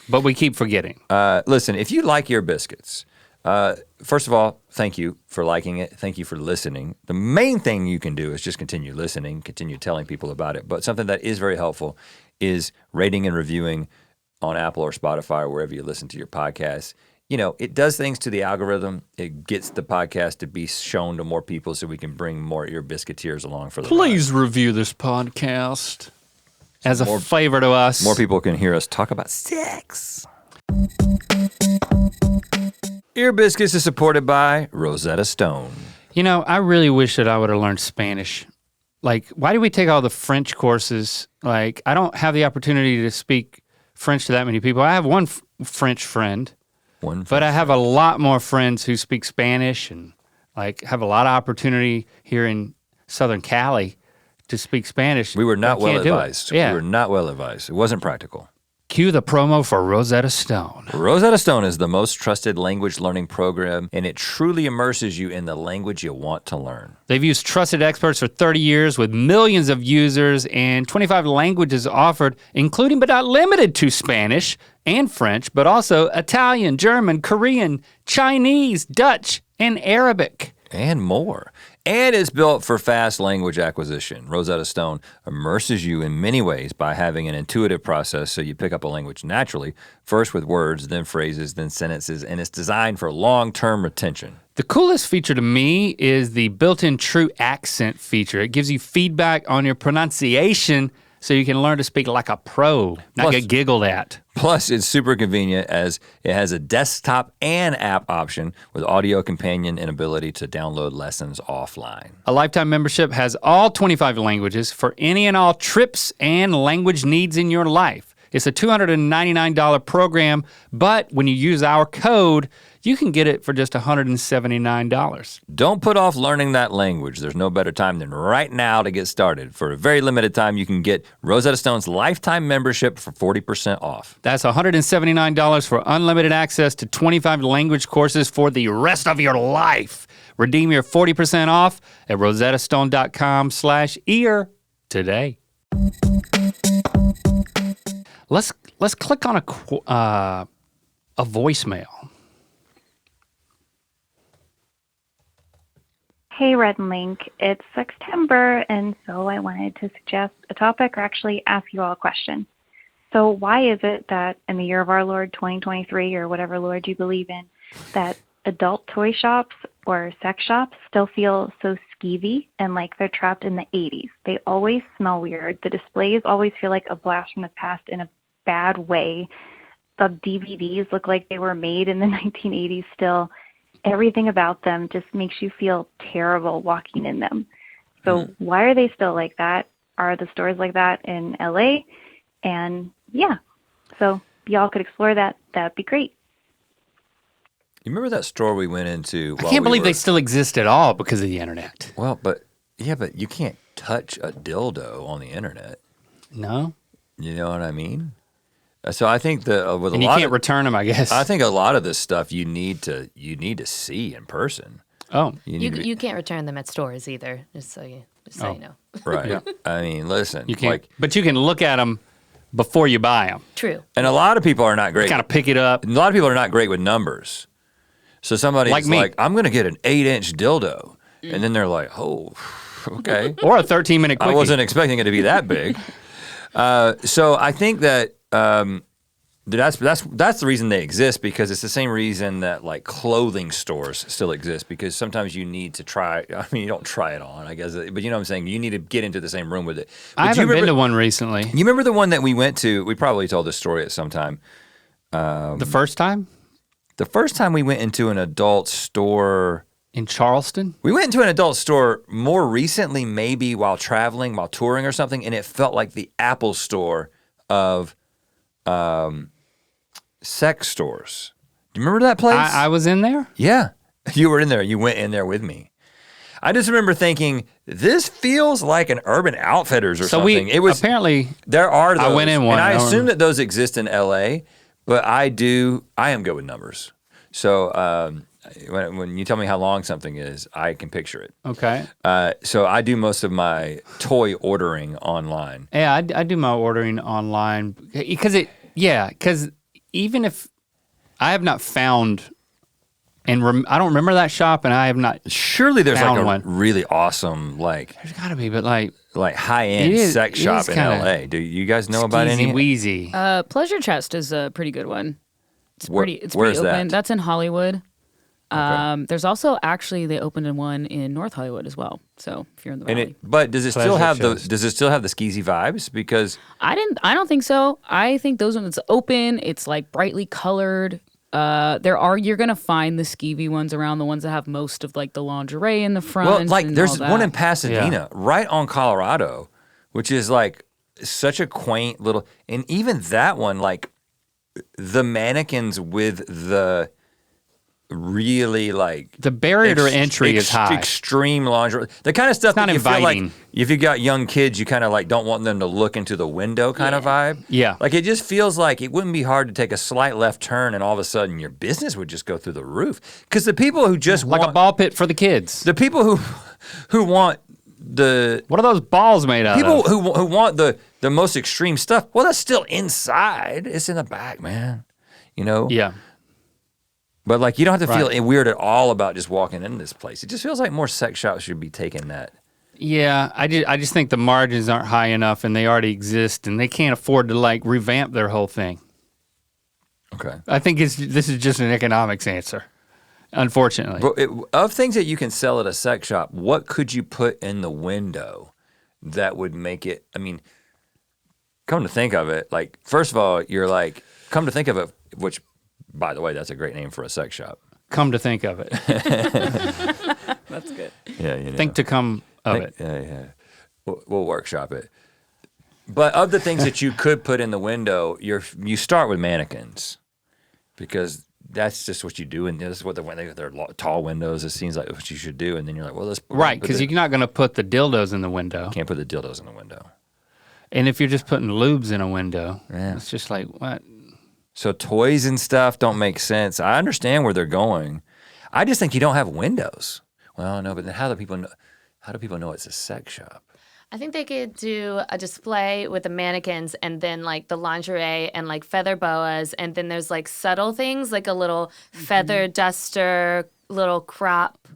But we keep forgetting. Listen, if you like your biscuits, first of all, thank you for liking it. Thank you for listening. The main thing you can do is just continue listening, continue telling people about it. But something that is very helpful is rating and reviewing on Apple or Spotify or wherever you listen to your podcasts. It does things to the algorithm. It gets the podcast to be shown to more people so we can bring more ear biscuiteers along for the Please review this podcast as a favor to us. More people can hear us talk about sex. Ear Biscuits is supported by Rosetta Stone. I really wish that I would have learned Spanish. Like, why do we take all the French courses? Like, I don't have the opportunity to speak French to that many people. I have one French friend, but I have a lot more friends who speak Spanish and have a lot of opportunity here in Southern Cali to speak Spanish. We were not well advised. Yeah. We were not well advised. It wasn't practical. Cue the promo for Rosetta Stone. Rosetta Stone is the most trusted language learning program, and it truly immerses you in the language you want to learn. They've used trusted experts for 30 years with millions of users and 25 languages offered, including but not limited to Spanish and French, but also Italian, German, Korean, Chinese, Dutch, and Arabic. And more. And it's built for fast language acquisition. Rosetta Stone immerses you in many ways by having an intuitive process so you pick up a language naturally, first with words, then phrases, then sentences, and it's designed for long-term retention. The coolest feature to me is the built-in true accent feature. It gives you feedback on your pronunciation so you can learn to speak like a pro, not get giggled at. Plus, it's super convenient as it has a desktop and app option with audio companion and ability to download lessons offline. A lifetime membership has all 25 languages for any and all trips and language needs in your life. It's a $299 program, but when you use our code, you can get it for just $179. Don't put off learning that language. There's no better time than right now to get started. For a very limited time, you can get Rosetta Stone's lifetime membership for 40% off. That's $179 for unlimited access to 25 language courses for the rest of your life. Redeem your 40% off at rosettastone.com/ear today. Let's let's click on a voicemail. Hey, Rhett and Link. It's Sextember, and so I wanted to suggest a topic or actually ask you all a question. So why is it that in the year of our Lord 2023, or whatever Lord you believe in, that adult toy shops or sex shops still feel so skeevy and like they're trapped in the 80s? They always smell weird. The displays always feel like a blast from the past in a bad way. The DVDs look like they were made in the 1980s still. Everything about them just makes you feel terrible walking in them. So why are they still like that? Are the stores like that in LA? And yeah, so if y'all could explore that, that'd be great. You remember that store we went into? I can't believe they still exist at all because of the internet. Well, but you can't touch a dildo on the internet. No? You know what I mean? So I think that with and a you lot can't of, return them, I guess. I think a lot of this stuff you need to see in person. Oh, You can't return them at stores either. Just so you know. Right. Yeah. I mean, listen, you can't. But you can look at them before you buy them. True. and a lot of people are not great. Kind of pick it up. A lot of people are not great with numbers. So somebody's Like me. like, I'm going to get an 8-inch dildo, and then they're like, oh, okay. Or a 13-minute quickie. I wasn't expecting it to be that big. So I think that that's the reason they exist, because it's the same reason that like clothing stores still exist, because sometimes you need to try. I mean, you don't try it on, I guess, but you know what I'm saying. You need to get into the same room with it. But I haven't been to one recently. You remember the one that we went to? We probably told this story at some time. The first time? The first time we went into an adult store. In Charleston? We went into an adult store more recently, maybe while traveling, while touring or something, and it felt like the Apple store of sex stores. Do you remember that place? I was in there? Yeah, you were in there. You went in there with me. I just remember thinking, this feels like an Urban Outfitters or something. It was apparently. There are those. I went in one. And I assume that those exist in LA, but I am good with numbers. So when you tell me how long something is, I can picture it. Okay. So I do most of my toy ordering online. Yeah, I do my ordering online because even if I have not found, and I don't remember that shop, and I have not. Surely there's like a one. really awesome There's gotta be, but like high-end sex shop in LA. Do you guys know about any? Wheezy. Pleasure Chest is a pretty good one. It's pretty where's open. that? That's in Hollywood. Okay. There's also they opened in one in North Hollywood as well. So if you're in the valley. But does it still Pleasure have Chest. does it still have the skeezy vibes? Because I don't think so. I think those ones, it's open, it's like brightly colored. You're gonna find the skeevy ones around, the ones that have most of like the lingerie in the front. well, like and there's all that. one in Pasadena, right on Colorado, which is like such a quaint little, and even that one, like the mannequins with the really like The barrier to entry is high. Extreme lingerie, the kind of stuff It's not that you feel inviting. like if you got young kids, you kind of like don't want them to look into the window kind of vibe. Yeah. Like it just feels like it wouldn't be hard to take a slight left turn and all of a sudden your business would just go through the roof. Because the people who just Like want a ball pit for the kids. the people who want the What are those balls made out people of? who want the most extreme stuff, well, that's still inside. It's in the back, man. You know? Yeah. But like you don't have to Right. feel weird at all about just walking into this place. It just feels like more sex shops should be taking that. Yeah, I just think the margins aren't high enough and they already exist and they can't afford to like revamp their whole thing. Okay. I think this is just an economics answer, unfortunately. But of things that you can sell at a sex shop, what could you put in the window that would make it, I mean, come to think of it, like, first of all, you're like, come to think of it, which, by the way, that's a great name for a sex shop. Come to think of it. That's good. Yeah, you know. Think to come of it. Yeah. We'll workshop it. But of the things that you could put in the window, you start with mannequins because that's just what you do, and this is what they're tall windows. It seems like what you should do, and then you're like, well, let's Right, because you're not going to put the dildos in the window. can't put the dildos in the window. And if you're just putting lubes in a window, Yeah. it's just like, what? So toys and stuff don't make sense. I understand where they're going. I just think you don't have windows. Well, no, but then how do people know it's a sex shop? I think they could do a display with the mannequins and then like the lingerie and like feather boas. And then there's like subtle things like a little feather duster, little crop,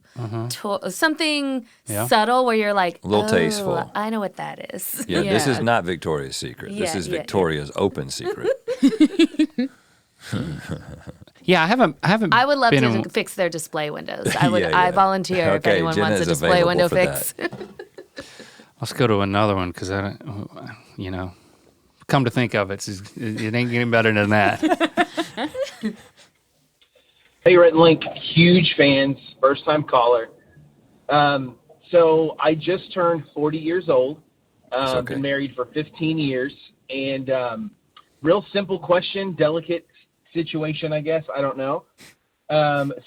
something subtle where you're like, A little oh, tasteful. I know what that is. Yeah, this is not Victoria's Secret. This is Victoria's open secret. Yeah, I haven't. I would love been to fix their display windows. I would. Yeah, yeah. I volunteer if Okay, anyone Jenna wants a is display window available for fix. Let's go to another one because I don't, come to think of it, it ain't getting better than that. Hey, Rhett and Link, huge fans, first time caller. So I just turned 40 years old. Okay. Been married for 15 years, and real simple question, delicate situation, I guess. I don't know.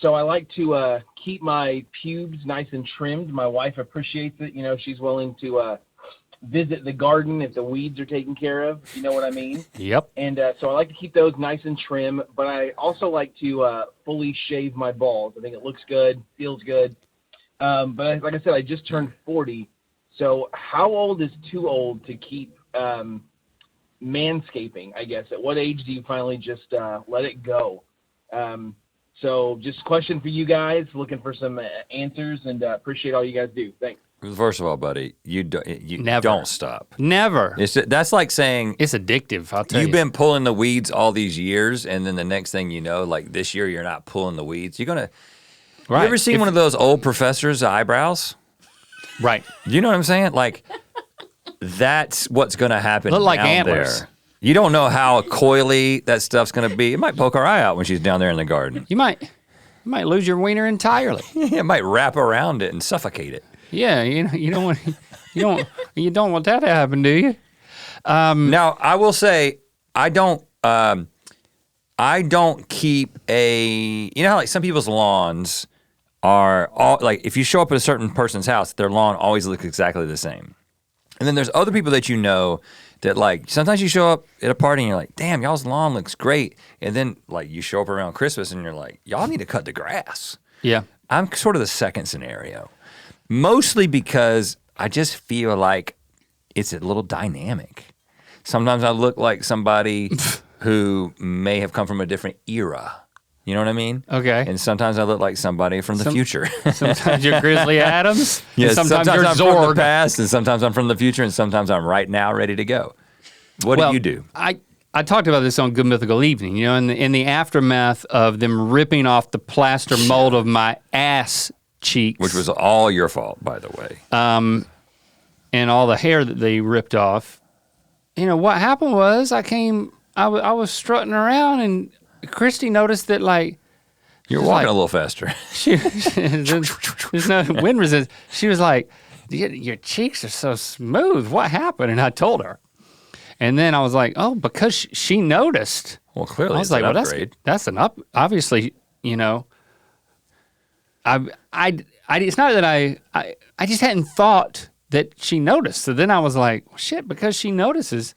So I like to keep my pubes nice and trimmed. My wife appreciates it. She's willing to visit the garden if the weeds are taken care of. You know what I mean? Yep. And so I like to keep those nice and trim, but I also like to fully shave my balls. I think it looks good, feels good. But like I said, I just turned 40. So how old is too old to keep manscaping, I guess? At what age do you finally just let it go? So just question for you guys, looking for some answers, and appreciate all you guys do. Thanks. First of all, buddy, you Never. don't stop. Never. That's like saying It's addictive, I'll tell you. you've been pulling the weeds all these years, and then the next thing you know, like this year, you're not pulling the weeds. You're gonna. right. You ever seen If- one of those old professors' eyebrows? Right. You know what I'm saying? Like that's what's gonna happen. Look like down antlers. there. You don't know how coily that stuff's gonna be. It might poke her eye out when she's down there in the garden. You might lose your wiener entirely. It might wrap around it and suffocate it. Yeah, you don't want that to happen, do you? Now, I will say, I don't keep how like some people's lawns are all like if you show up at a certain person's house, their lawn always looks exactly the same. And then there's other people that you know that like sometimes you show up at a party and you're like, damn, y'all's lawn looks great. And then like you show up around Christmas and you're like, y'all need to cut the grass. Yeah. I'm sort of the second scenario. Mostly because I just feel like it's a little dynamic. Sometimes I look like somebody who may have come from a different era. You know what I mean? Okay. And sometimes I look like somebody from the future. Sometimes you're Grizzly Adams. Yeah, and sometimes you're I'm from the Zorg. past, and sometimes I'm from the future, and sometimes I'm right now ready to go. What do you do? I talked about this on Good Mythical Evening. In the aftermath of them ripping off the plaster mold of my ass cheeks, Which was all your fault, by the way. and all the hair that they ripped off. What happened was I was strutting around and Christy noticed that like You're walking a little faster. there's no wind resistance. She was like, your cheeks are so smooth. What happened? And I told her. And then I was like, oh, because she noticed. Well, clearly I was it's like, an well, upgrade. that's an up. Obviously, I it's not that I just hadn't thought that she noticed. So then I was like, well, shit, because she notices,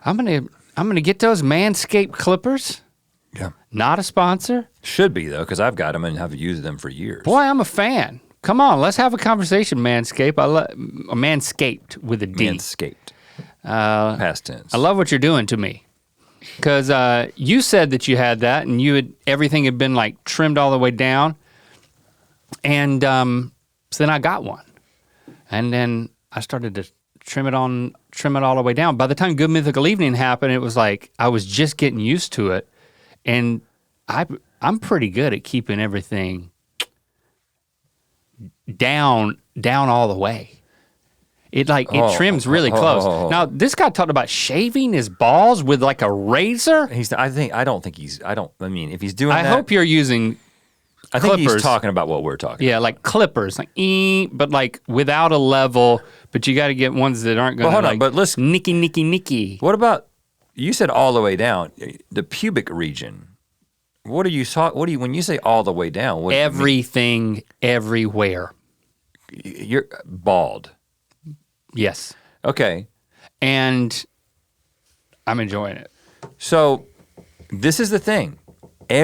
I'm gonna get those Manscaped clippers. Yeah. Not a sponsor. Should be, though, because I've got them and have used them for years. Boy, I'm a fan. Come on, let's have a conversation, Manscaped. Manscaped with a D. Manscaped. Past tense. I love what you're doing to me. Because you said that you had that and everything had been like trimmed all the way down. And so then I got one. And then I started to trim it all the way down. By the time Good Mythical Evening happened, it was like I was just getting used to it. And I'm pretty good at keeping everything down all the way. It trims really close. Now this guy talked about shaving his balls with like a razor. If he's doing that. I hope you're using I think he's clippers. talking about what we're talking Yeah, like clippers, like but like without a level. But you got to get ones that aren't going to hold on, like but let's- nicky. What about, you said all the way down, the pubic region. What are you talking, when you say all the way down, what do you mean? Everything, everywhere. You're bald. Yes, Okay, and I'm enjoying it. so this is the thing. It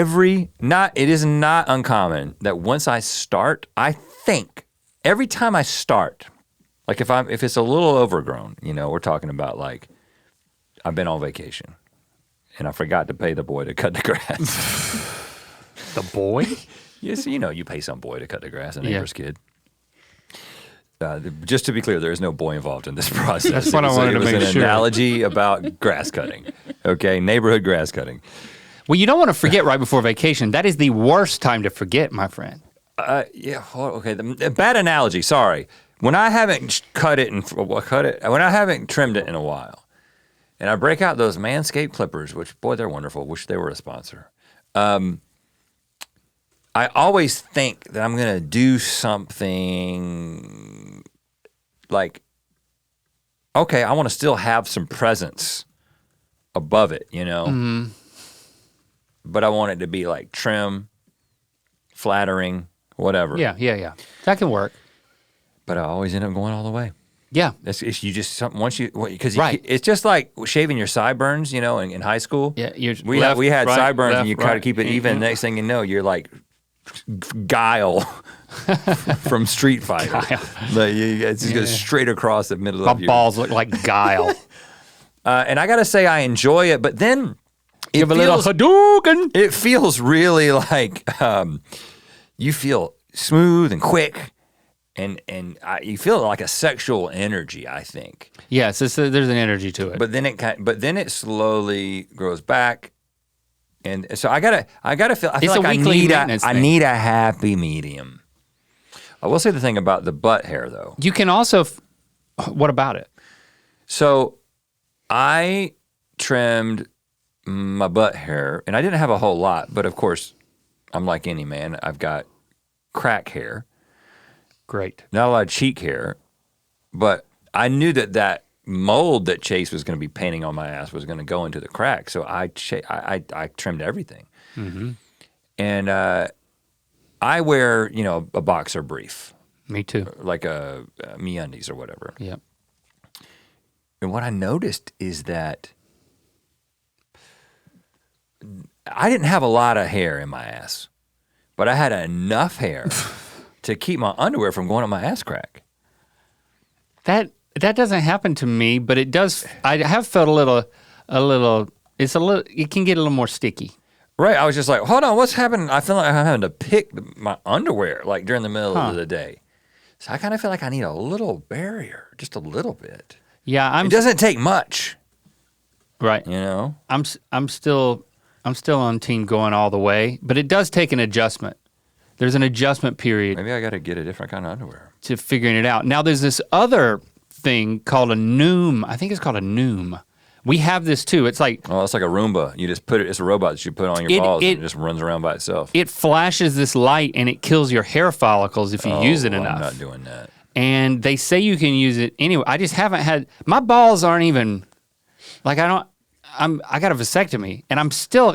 is not uncommon that once I start, I think every time I start, Like if it's a little overgrown, we're talking about like I've been on vacation and I forgot to pay the boy to cut the grass. The boy? Yes, you pay some boy to cut the grass, a neighbor's kid. Just to be clear, there is no boy involved in this process. That's what I wanted to make sure. It was an sure. analogy about grass cutting, okay? Neighborhood grass cutting. Well, you don't want to forget right before vacation. That is the worst time to forget, my friend. Okay. The bad analogy. Sorry. When I haven't when I haven't trimmed it in a while, and I break out those Manscaped clippers, which boy they're wonderful. Wish they were a sponsor. I always think that I'm gonna do something like, okay, I want to still have some presence above it, Mm-hmm. but I want it to be like trim, flattering, whatever. Yeah. That can work. But I always end up going all the way. Yeah. Because Right. it's just like shaving your sideburns, in high school. Yeah. We had right, sideburns, left, and you try to right. keep it even. Next thing you know, you're like Guile from Street Fighter. It just goes straight across the middle My of your balls look like Guile. And I gotta say, I enjoy it, but then Give a little Hadouken. it feels really like you feel smooth and quick. And you feel like a sexual energy, I think. Yes, there's an energy to it. But then it slowly grows back, and so I gotta feel. I feel It's a like weekly maintenance I thing. need a happy medium. I will say the thing about the butt hair though. You can also, what about it? So I trimmed my butt hair, and I didn't have a whole lot, but of course, I'm like any man. I've got crack hair. Great. Not a lot of cheek hair, but I knew that mold that Chase was going to be painting on my ass was going to go into the crack. So I trimmed everything. Mm-hmm. And I wear, a boxer brief, Me too. like a MeUndies or whatever. Yep. And what I noticed is that I didn't have a lot of hair in my ass, but I had enough hair to keep my underwear from going on my ass crack. That doesn't happen to me, but it does. I have felt it can get a little more sticky. Right, I was just like, hold on, what's happening? I feel like I'm having to pick my underwear like during the middle of the day. So I kind of feel like I need a little barrier, just a little bit. Yeah, It doesn't take much, right. I'm still on team going all the way, but it does take an adjustment. There's an adjustment period Maybe I got to get a different kind of underwear. to figuring it out. Now there's this other thing called a noom. I think it's called a noom. We have this too. It's like Oh, it's like a Roomba. You just put it. It's a robot that you put on your balls and it just runs around by itself. it flashes this light and it kills your hair follicles if you use it enough. I'm not doing that. And they say you can use it anyway. I just haven't had, my balls aren't even, like I got a vasectomy and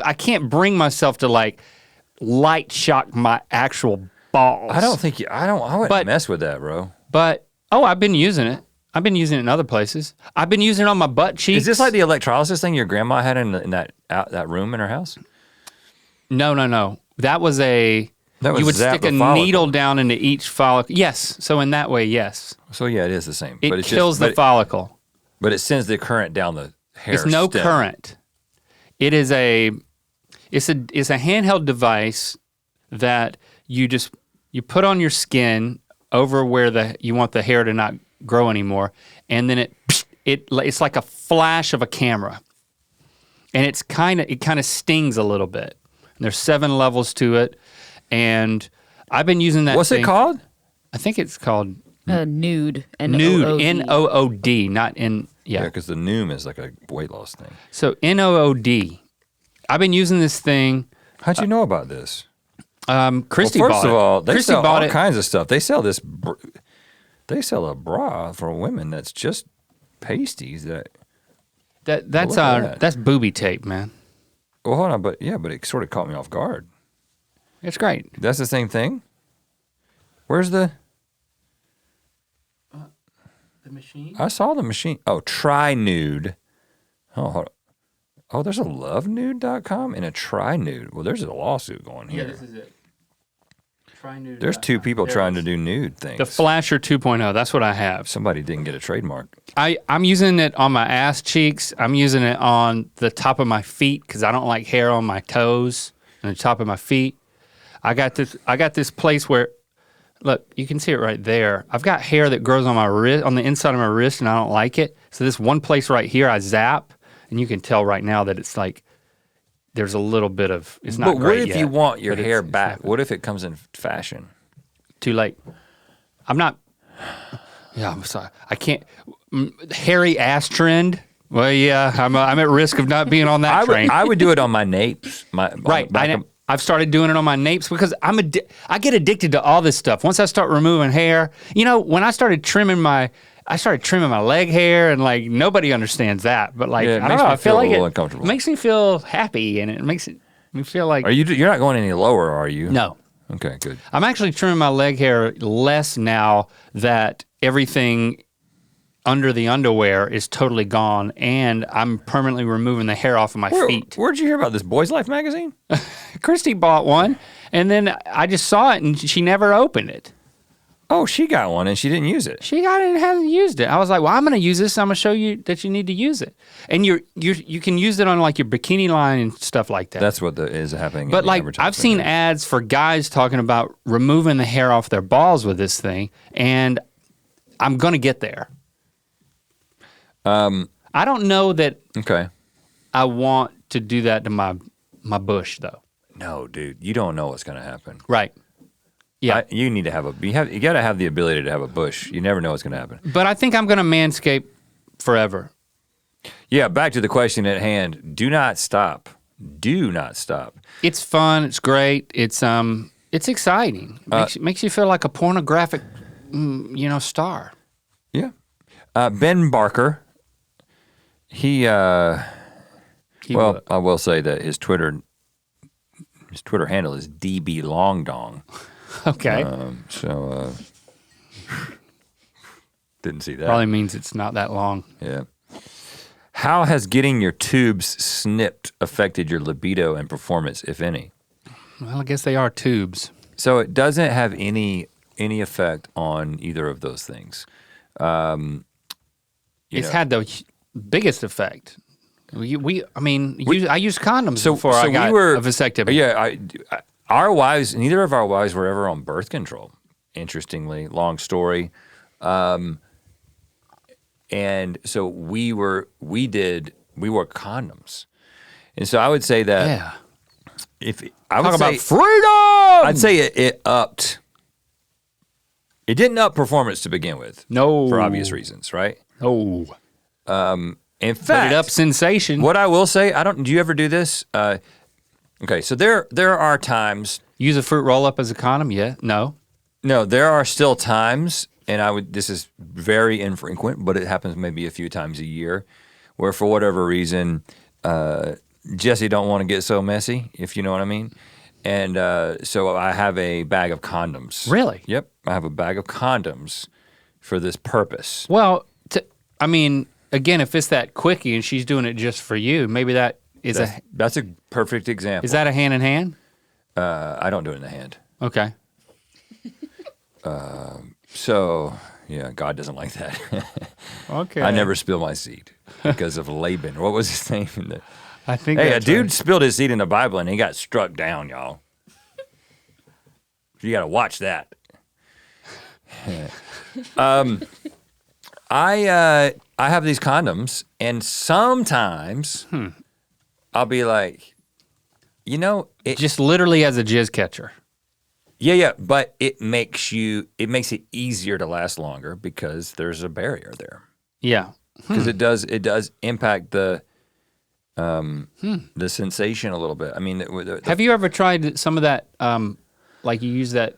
I can't bring myself to like light shock my actual balls. I wouldn't mess with that, bro. But, I've been using it. I've been using it in other places. I've been using it on my butt cheeks. Is this like the electrolysis thing your grandma had in that room in her house? No. That was you would zap stick a the follicle. needle down into each follicle. Yes, so in that way, yes. So yeah, it is the same. It but it's kills the follicle. But it sends the current down the hair. It's no stem. current. It is it's a handheld device that you put on your skin over where you want the hair to not grow anymore, and then it's like a flash of a camera, and it kind of stings a little bit. And there's 7 levels to it, and I've been using that. What's it called? I think it's called Nude. Nude. N-O-O-D, not N. Yeah, Yeah. because the Noom is like a weight loss thing. So N-O-O-D. I've been using this thing. How'd you know about this? Christy Well, bought first it. of all, they Christy sell bought all it. kinds of stuff. They sell this. They sell a bra for women that's just pasties. That's Look at that. that's booby tape, man. Well, hold on, but it sort of caught me off guard. It's great. That's the same thing. Where's the machine? I saw the machine. Oh, Try Nude. Oh, hold on. Oh, there's a lovenude.com and a Try Nude. Well, there's a lawsuit going here. is it. There's two people trying to do nude things. The Flasher 2.0, that's what I have. Somebody didn't get a trademark. I'm using it on my ass cheeks. I'm using it on the top of my feet because I don't like hair on my toes and the top of my feet. I got this place where, look, you can see it right there. I've got hair that grows on my wrist, on the inside of my wrist, and I don't like it. So this one place right here, I zap, and you can tell right now that it's like there's a little bit of, it's not great. But what if yet, you want your but hair it's back? happening. What if it comes in fashion? Too late. I'm not. Yeah, I'm sorry. I can't. Hairy ass trend. Well, yeah, I'm at risk of not being on that train. I would do it on my napes. Right. I've started doing it on my napes because I get addicted to all this stuff. Once I start removing hair, when I started trimming my leg hair, and like nobody understands that, but like Yeah, it I don't makes know, me I feel feel a like little it uncomfortable. makes me feel happy, and it makes me feel like You're not going any lower, are you? no. Okay, good. I'm actually trimming my leg hair less now that everything under the underwear is totally gone, and I'm permanently removing the hair off of my feet. Where'd you hear about this? Boys Life magazine? Christy bought one, and then I just saw it, and she never opened it. Oh, she got one and she didn't use it. She got it and hasn't used it. I was like, well, I'm going to use this. I'm going to show you that you need to use it. And you can use it on like your bikini line and stuff like that. That's what is happening. But like I've seen ads for guys talking about removing the hair off their balls with this thing, and I'm going to get there. I don't know that Okay. I want to do that to my bush though. No, dude, you don't know what's going to happen. Right. Yeah. You need to have you got to have the ability to have a bush. You never know what's going to happen. But I think I'm going to manscape forever. Yeah, back to the question at hand. Do not stop. Do not stop. It's fun. It's great. It's exciting. Makes you feel like a pornographic, star. Yeah. Ben Barker. I will say that his Twitter handle is DB Long Dong. Okay. Didn't see that. Probably means it's not that long. Yeah. How has getting your tubes snipped affected your libido and performance, if any? Well, I guess they are tubes. So it doesn't have any effect on either of those things. It's had the biggest effect. I used condoms before I got a vasectomy. Yeah, our wives, neither of our wives were ever on birth control. Interestingly, long story. And so we wore condoms. And so I would say that Talk about freedom! I'd say it upped. It didn't up performance to begin with. No. For obvious reasons, right? No. In But fact, it up sensation. what I will say, do you ever do this? Okay, so there are times. Use a fruit roll up as a condom? Yeah. No. No, there are still times, and this is very infrequent, but it happens maybe a few times a year, where for whatever reason, Jesse don't want to get so messy, if you know what I mean. And so I have a bag of condoms. Really? Yep, I have a bag of condoms for this purpose. Well, again, if it's that quickie and she's doing it just for you, maybe That's a perfect example. is that a hand in hand? I don't do it in the hand. Okay. So, yeah, God doesn't like that. Okay. I never spill my seed because of Laban. What was his name? I think Hey, a that's dude right. spilled his seed in the Bible and he got struck down, y'all. You got to watch that. I have these condoms, and sometimes I'll be like, Just literally as a jizz catcher. yeah, but it makes it easier to last longer because there's a barrier there. Yeah. Because it does impact the sensation a little bit. I mean, Have you ever tried some of that, like you use that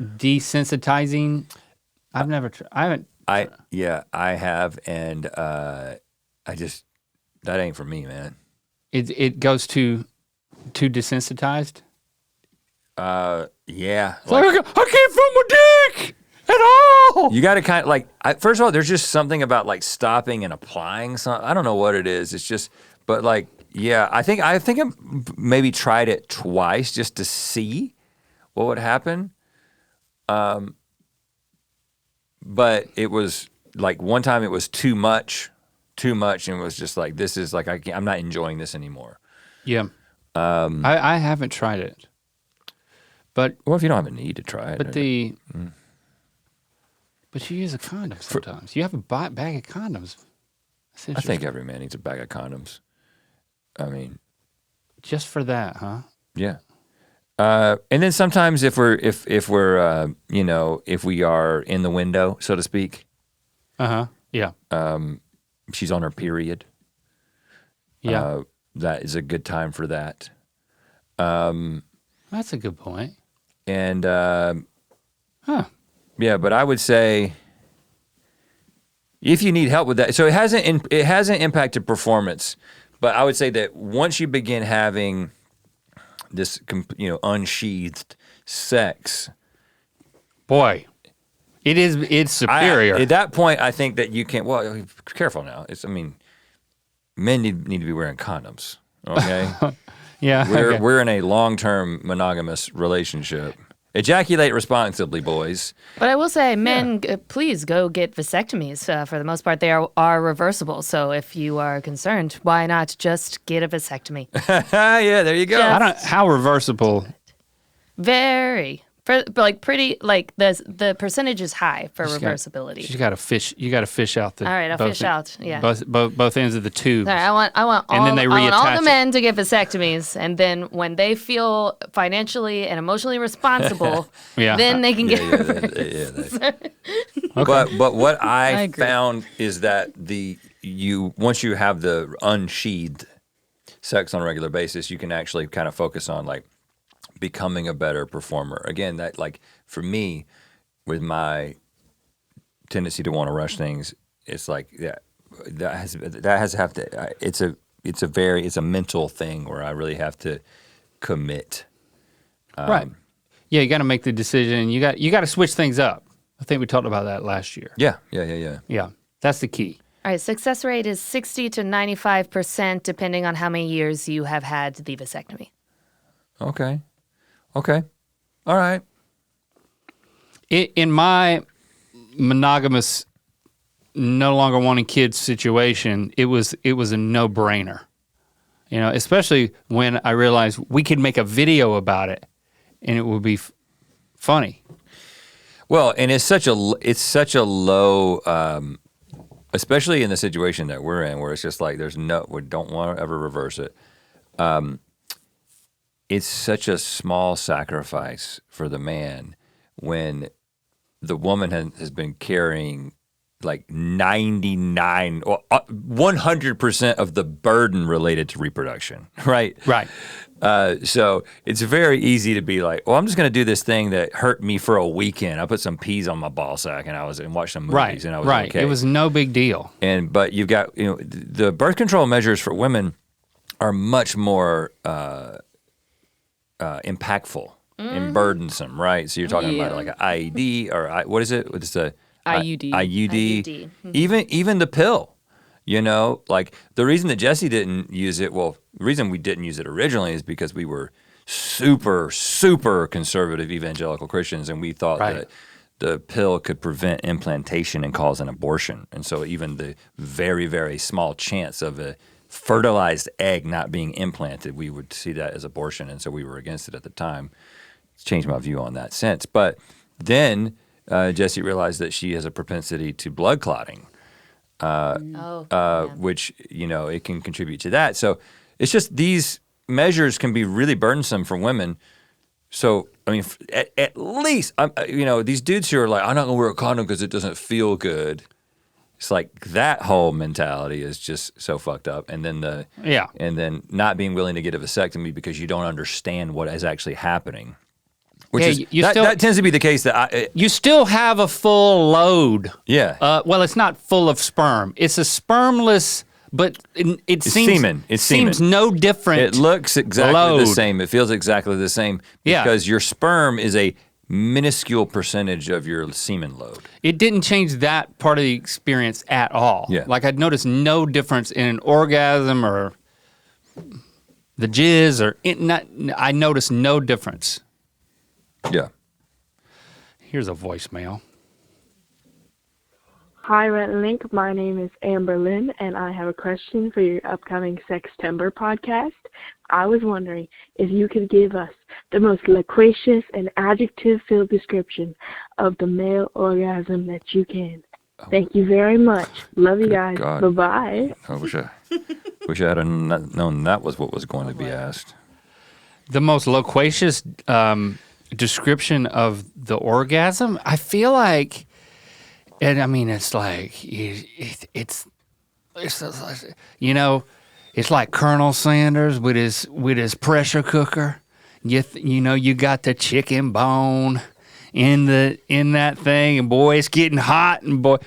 desensitizing? I've never tried. I haven't. I have, and that ain't for me, man. It goes too desensitized? Yeah. It's like, I can't feel my dick at all. You got to kind of first of all, there's just something about like stopping and applying something. I don't know what it is. It's just, but like, yeah, I think I maybe tried it twice just to see what would happen. But it was like one time it was too much, and it was just like, this is like, I'm not enjoying this anymore. Yeah. I haven't tried it. But Well, if you don't have a need to try it. but you use a condom sometimes. You have a bag of condoms. I think every man needs a bag of condoms. I mean, just for that, huh? yeah. And then sometimes if we are in the window, so to speak, Yeah. she's on her period. Yeah. That is a good time for that. That's a good point. And Huh. yeah, but I would say if you need help with that, so it hasn't impacted performance, but I would say that once you begin having this, unsheathed sex, Boy, it's superior. At that point, I think that you can't. Well, careful now. Men need to be wearing condoms. Okay, yeah. okay. we're in a long-term monogamous relationship. Ejaculate responsibly, boys. But I will say, men, please go get vasectomies. For the most part, they are reversible. So if you are concerned, why not just get a vasectomy? Yeah, there you go. How reversible? Very. The percentage is high for reversibility. You got to fish out the. All right, I'll fish out. Yeah. Both ends of the tubes. All right, I want all, And then they I want all reattach the it. men to get vasectomies, and then when they feel financially and emotionally responsible, Yeah. then they can get. But what I agree. found is that once you have the unsheathed sex on a regular basis, you can actually kind of focus on like becoming a better performer. Again, that like for me, with my tendency to want to rush things, it's like that has to have to. It's a mental thing where I really have to commit. Right. Yeah, you got to make the decision. You got to switch things up. I think we talked about that last year. Yeah. Yeah, that's the key. All right, success rate is 60 to 95%, depending on how many years you have had the vasectomy. Okay. All right. In my monogamous, no longer wanting kids situation, it was a no-brainer. Especially when I realized we could make a video about it, and it would be funny. Well, and it's such a low, especially in the situation that we're in, where it's just like we don't want to ever reverse it. It's such a small sacrifice for the man when the woman has been carrying like 99 or 100% of the burden related to reproduction, right? Right. So it's very easy to be like, well, I'm just going to do this thing that hurt me for a weekend. I put some peas on my ball sack and watched some movies, and I was okay. It was no big deal. But you've got the birth control measures for women are much more impactful and burdensome, right? So you're talking about like an IED or what is it? What's the IUD. IUD. Even the pill. Like the reason that Jesse didn't use it, the reason we didn't use it originally is because we were super, super conservative evangelical Christians, and we thought that the pill could prevent implantation and cause an abortion. And so even the very, very small chance of a fertilized egg not being implanted, we would see that as abortion, and so we were against it at the time. It's changed my view on that sense. But then Jessie realized that she has a propensity to blood clotting, which, it can contribute to that. So it's just these measures can be really burdensome for women. So, I mean, at least, these dudes who are like, I'm not going to wear a condom because it doesn't feel good. It's like that whole mentality is just so fucked up. And then and then not being willing to get a vasectomy because you don't understand what is actually happening. Which that tends to be the case that you still have a full load. Yeah. Well, it's not full of sperm. It's a spermless, but it seems semen. It's seems semen. No different. It looks exactly the same. It feels exactly the same because your sperm is a minuscule percentage of your semen load. It didn't change that part of the experience at all. Yeah. Like I'd noticed no difference in an orgasm or the jizz I noticed no difference. Yeah. Here's a voicemail. Hi, Rhett and Link. My name is Amber Lynn, and I have a question for your upcoming Sextember podcast. I was wondering if you could give us the most loquacious and adjective-filled description of the male orgasm that you can. Thank you very much. Love you guys. God. Bye-bye. I wish I had known that was what was going to be asked. The most loquacious description of the orgasm, I feel like, and I mean, it's like, it's you know, it's like Colonel Sanders with his pressure cooker. You know, you got the chicken bone in that thing, and boy, it's getting hot, and boy,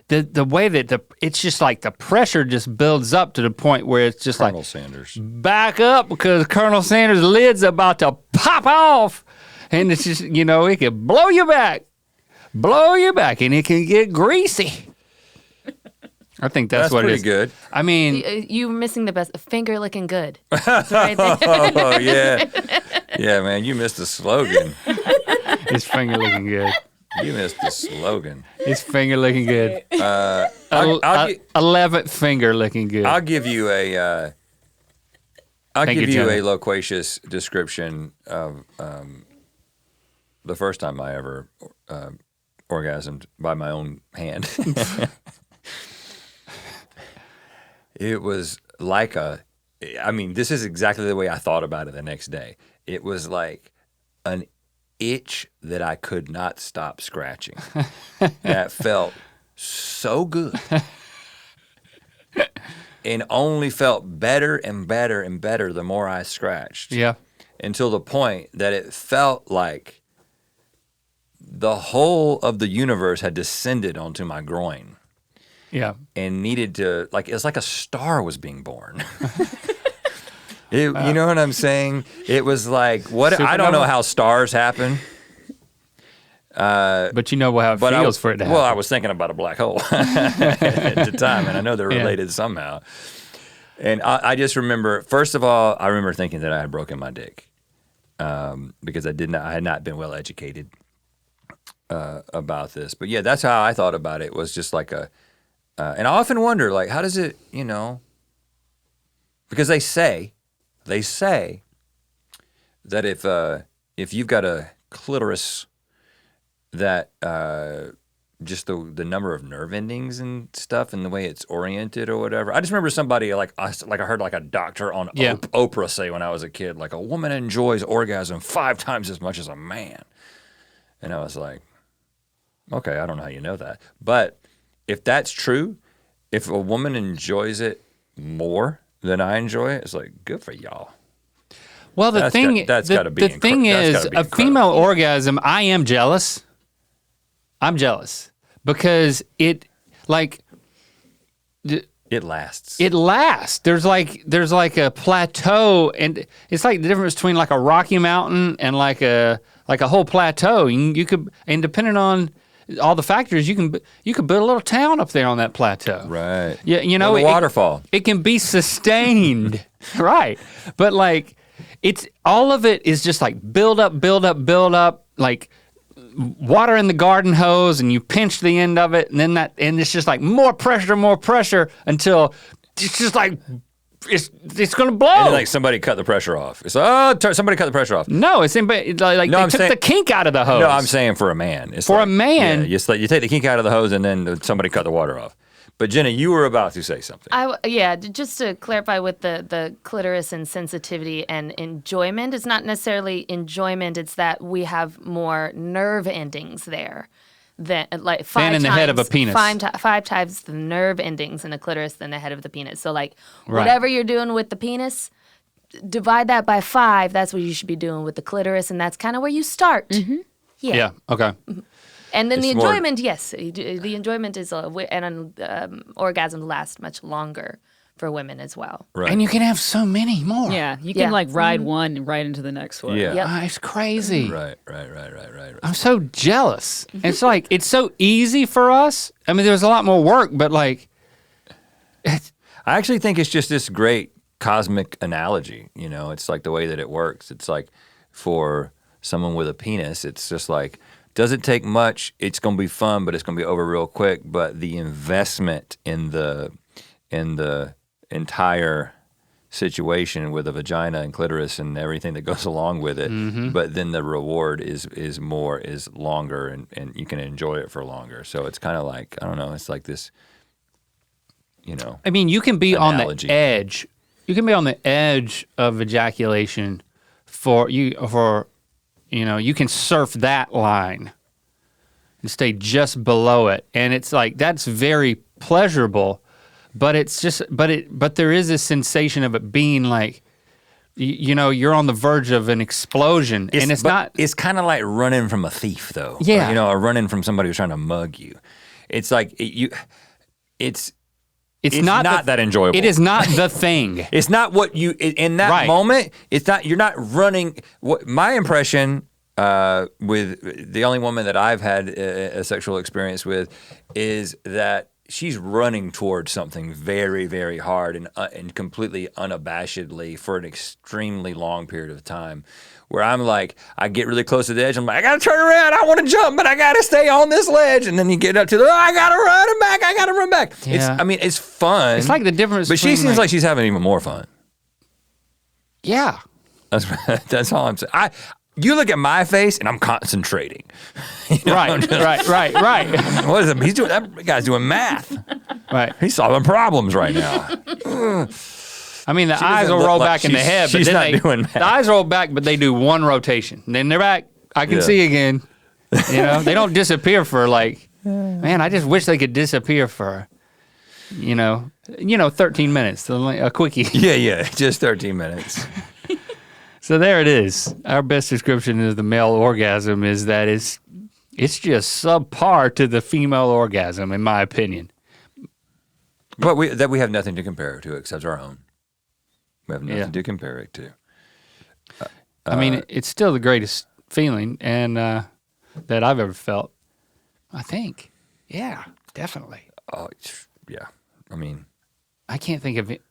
the way that it's just like the pressure just builds up to the point where it's just Colonel like Sanders. back up because Colonel Sanders' lid's about to pop off, and it's just, you know, it can blow you back, and it can get greasy. I think that's what it pretty is. good. I mean, You're missing the best. Finger looking good. That's right there. Oh, yeah. Yeah, man, you missed the slogan. his finger looking good. You missed the slogan. His finger looking good. I'll gi- 11th finger looking good. I'll give you a Thank you, Jenna. a loquacious description of the first time I ever orgasmed by my own hand. It was like this is exactly the way I thought about it the next day. It was like an itch that I could not stop scratching. That felt so good. And only felt better and better and better the more I scratched. Yeah. Until the point that it felt like the whole of the universe had descended onto my groin Yeah. and needed to, like, it's like a star was being born. You know what I'm saying? It was like, I don't know Supernova? how stars happen. But you know how it feels for it to happen. Well, I was thinking about a black hole at the time, and I know they're Yeah. related somehow. And I just remember, first of all, I remember thinking that I had broken my dick because I had not been well educated about this. But yeah, that's how I thought about it. Was just like and I often wonder, like, how does it, you know? Because they say that if you've got a clitoris that just the number of nerve endings and stuff and the way it's oriented or whatever. I just remember somebody I heard like a doctor on Oprah say when I was a kid, like, a woman enjoys orgasm 5 times as much as a man. And I was like, okay, I don't know how you know that. But if that's true, if a woman enjoys it more than I enjoy it, it's like, good for y'all. Well, the thing is, a female orgasm, I am jealous. I'm jealous because it lasts. It lasts. There's like a plateau, and it's like the difference between like a Rocky Mountain and like a whole plateau. You could, and depending on all the factors, you can build a little town up there on that plateau. Right. Yeah, you know, a waterfall. It can be sustained, right? But like, it's all of it is just like build up, like water in the garden hose, and you pinch the end of it, and then and it's just like more pressure until it's just like it's gonna blow. And then, like, somebody cut the pressure off. It's like, somebody cut the pressure off. No, it's like they took the kink out of the hose. No, I'm saying for a man. It's for like, a man, yeah, it's like you take the kink out of the hose, and then somebody cut the water off. But Jenna, you were about to say something. Just to clarify with the clitoris and sensitivity and enjoyment, it's not necessarily enjoyment, it's that we have more nerve endings there. Than like 5 than in the head of a penis. 5 times the nerve endings in the clitoris than the head of the penis. So like whatever you're doing with the penis, divide that by 5, that's what you should be doing with the clitoris, and that's kind of where you start. Mm-hmm. Yeah, okay. Mm-hmm. And then It's the more- enjoyment, yes, the enjoyment is, and orgasms last much longer for women as well. Right. And you can have so many more. Yeah, you can Yeah. like ride one and right into the next one. Yeah. Yep. It's crazy. Right. I'm so jealous. It's like, it's so easy for us. I mean, there's a lot more work, but like, I actually think it's just this great cosmic analogy, you know, it's like the way that it works. It's like for someone with a penis, it's just like, doesn't take much, it's gonna be fun, but it's gonna be over real quick. But the investment in the entire situation with a vagina and clitoris and everything that goes along with it, but then the reward is longer and you can enjoy it for longer. So it's kind of like, I don't know, it's like this, you know. I mean, you can be analogy. on the edge. You can be on the edge of ejaculation you know, you can surf that line and stay just below it. And it's like, that's very pleasurable, but it's just, but there is a sensation of it being like, you know, you're on the verge of an explosion, and it's not. It's kind of like running from a thief, though. Yeah. Or, you know, or running from somebody who's trying to mug you. It's like it's not that enjoyable. It is not the thing. It's not what you in that moment. It's not. You're not running. What my impression with the only woman that I've had a sexual experience with is that she's running towards something very, very hard and completely unabashedly for an extremely long period of time. Where I'm like, I get really close to the edge. I'm like, I gotta turn around. I want to jump, but I gotta stay on this ledge. And then you get up to I gotta run back. I gotta run back. Yeah. It's fun. It's like the difference. But she between, seems like she's having even more fun. Yeah. That's all I'm saying. You look at my face and I'm concentrating. You know, Right. What is it? That guy's doing math. Right. He's solving problems right now. I mean, the She eyes doesn't will look roll like back in the head, but she's then not doing that. the eyes roll back, but they do one rotation. Then they're back. I can see again. You know, they don't disappear for like, man, I just wish they could disappear for, 13 minutes, a quickie. Yeah, just 13 minutes. So there it is. Our best description of the male orgasm is that it's just subpar to the female orgasm, in my opinion. But we have nothing to compare it to except our own. We have nothing to compare it to. I mean, it's still the greatest feeling and that I've ever felt. I think. Yeah, definitely. Oh, yeah. I mean, I can't think of it.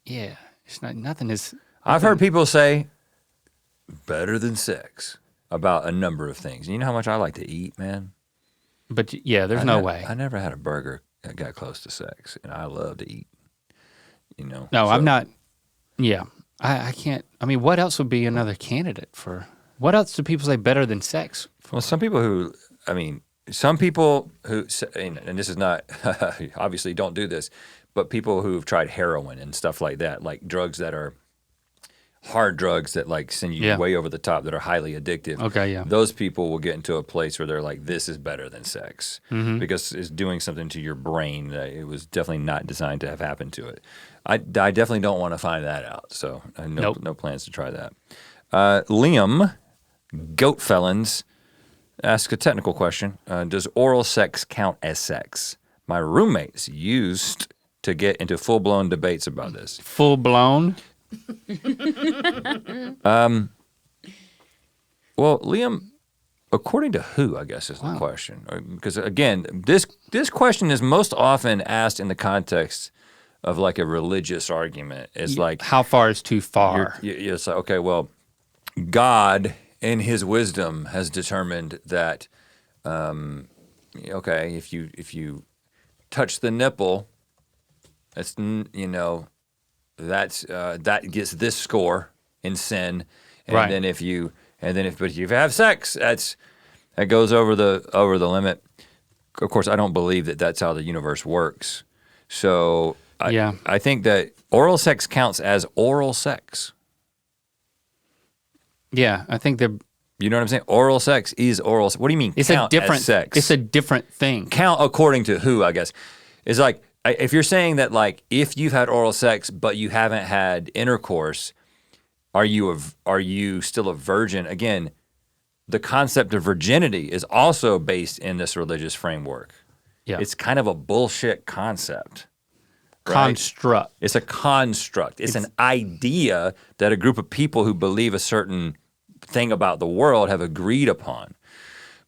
Yeah, it's not. Nothing is. I've heard people say better than sex about a number of things. You know how much I like to eat, man? But yeah, there's no way. I never had a burger that got close to sex, and I love to eat. You know. No, I'm not. Yeah, I can't. I mean, what else would be another candidate for? What else do people say better than sex? Well, some people who say, and this is not, obviously don't do this, but people who've tried heroin and stuff like that, like drugs that are hard drugs that like send you way over the top, that are highly addictive. Okay, yeah. Those people will get into a place where they're like, this is better than sex because it's doing something to your brain that it was definitely not designed to have happened to it. I definitely don't want to find that out, so I have no plans to try that. Liam, Goat Felons, ask a technical question. Does oral sex count as sex? My roommates used to get into full-blown debates about this. Full-blown? Well, Liam, according to who, I guess is the question. Because again, this question is most often asked in the context of like a religious argument. It's like, how far is too far? It's like, okay, well, God in his wisdom has determined that, okay, if you touch the nipple, it's, that gets this score in sin, and Right. then if you have sex, that goes over the limit. Of course, I don't believe that that's how the universe works. So I think that oral sex counts as oral sex. Yeah, I think they're. You know what I'm saying? Oral sex is oral. What do you mean? It's count a different as sex. It's a different thing. Count according to who? I guess it's like if you're saying that like if you've had oral sex but you haven't had intercourse, are you still a virgin? Again, the concept of virginity is also based in this religious framework. Yeah, It's kind of a bullshit concept. Right? Construct. It's a construct. It's an idea that a group of people who believe a certain thing about the world have agreed upon.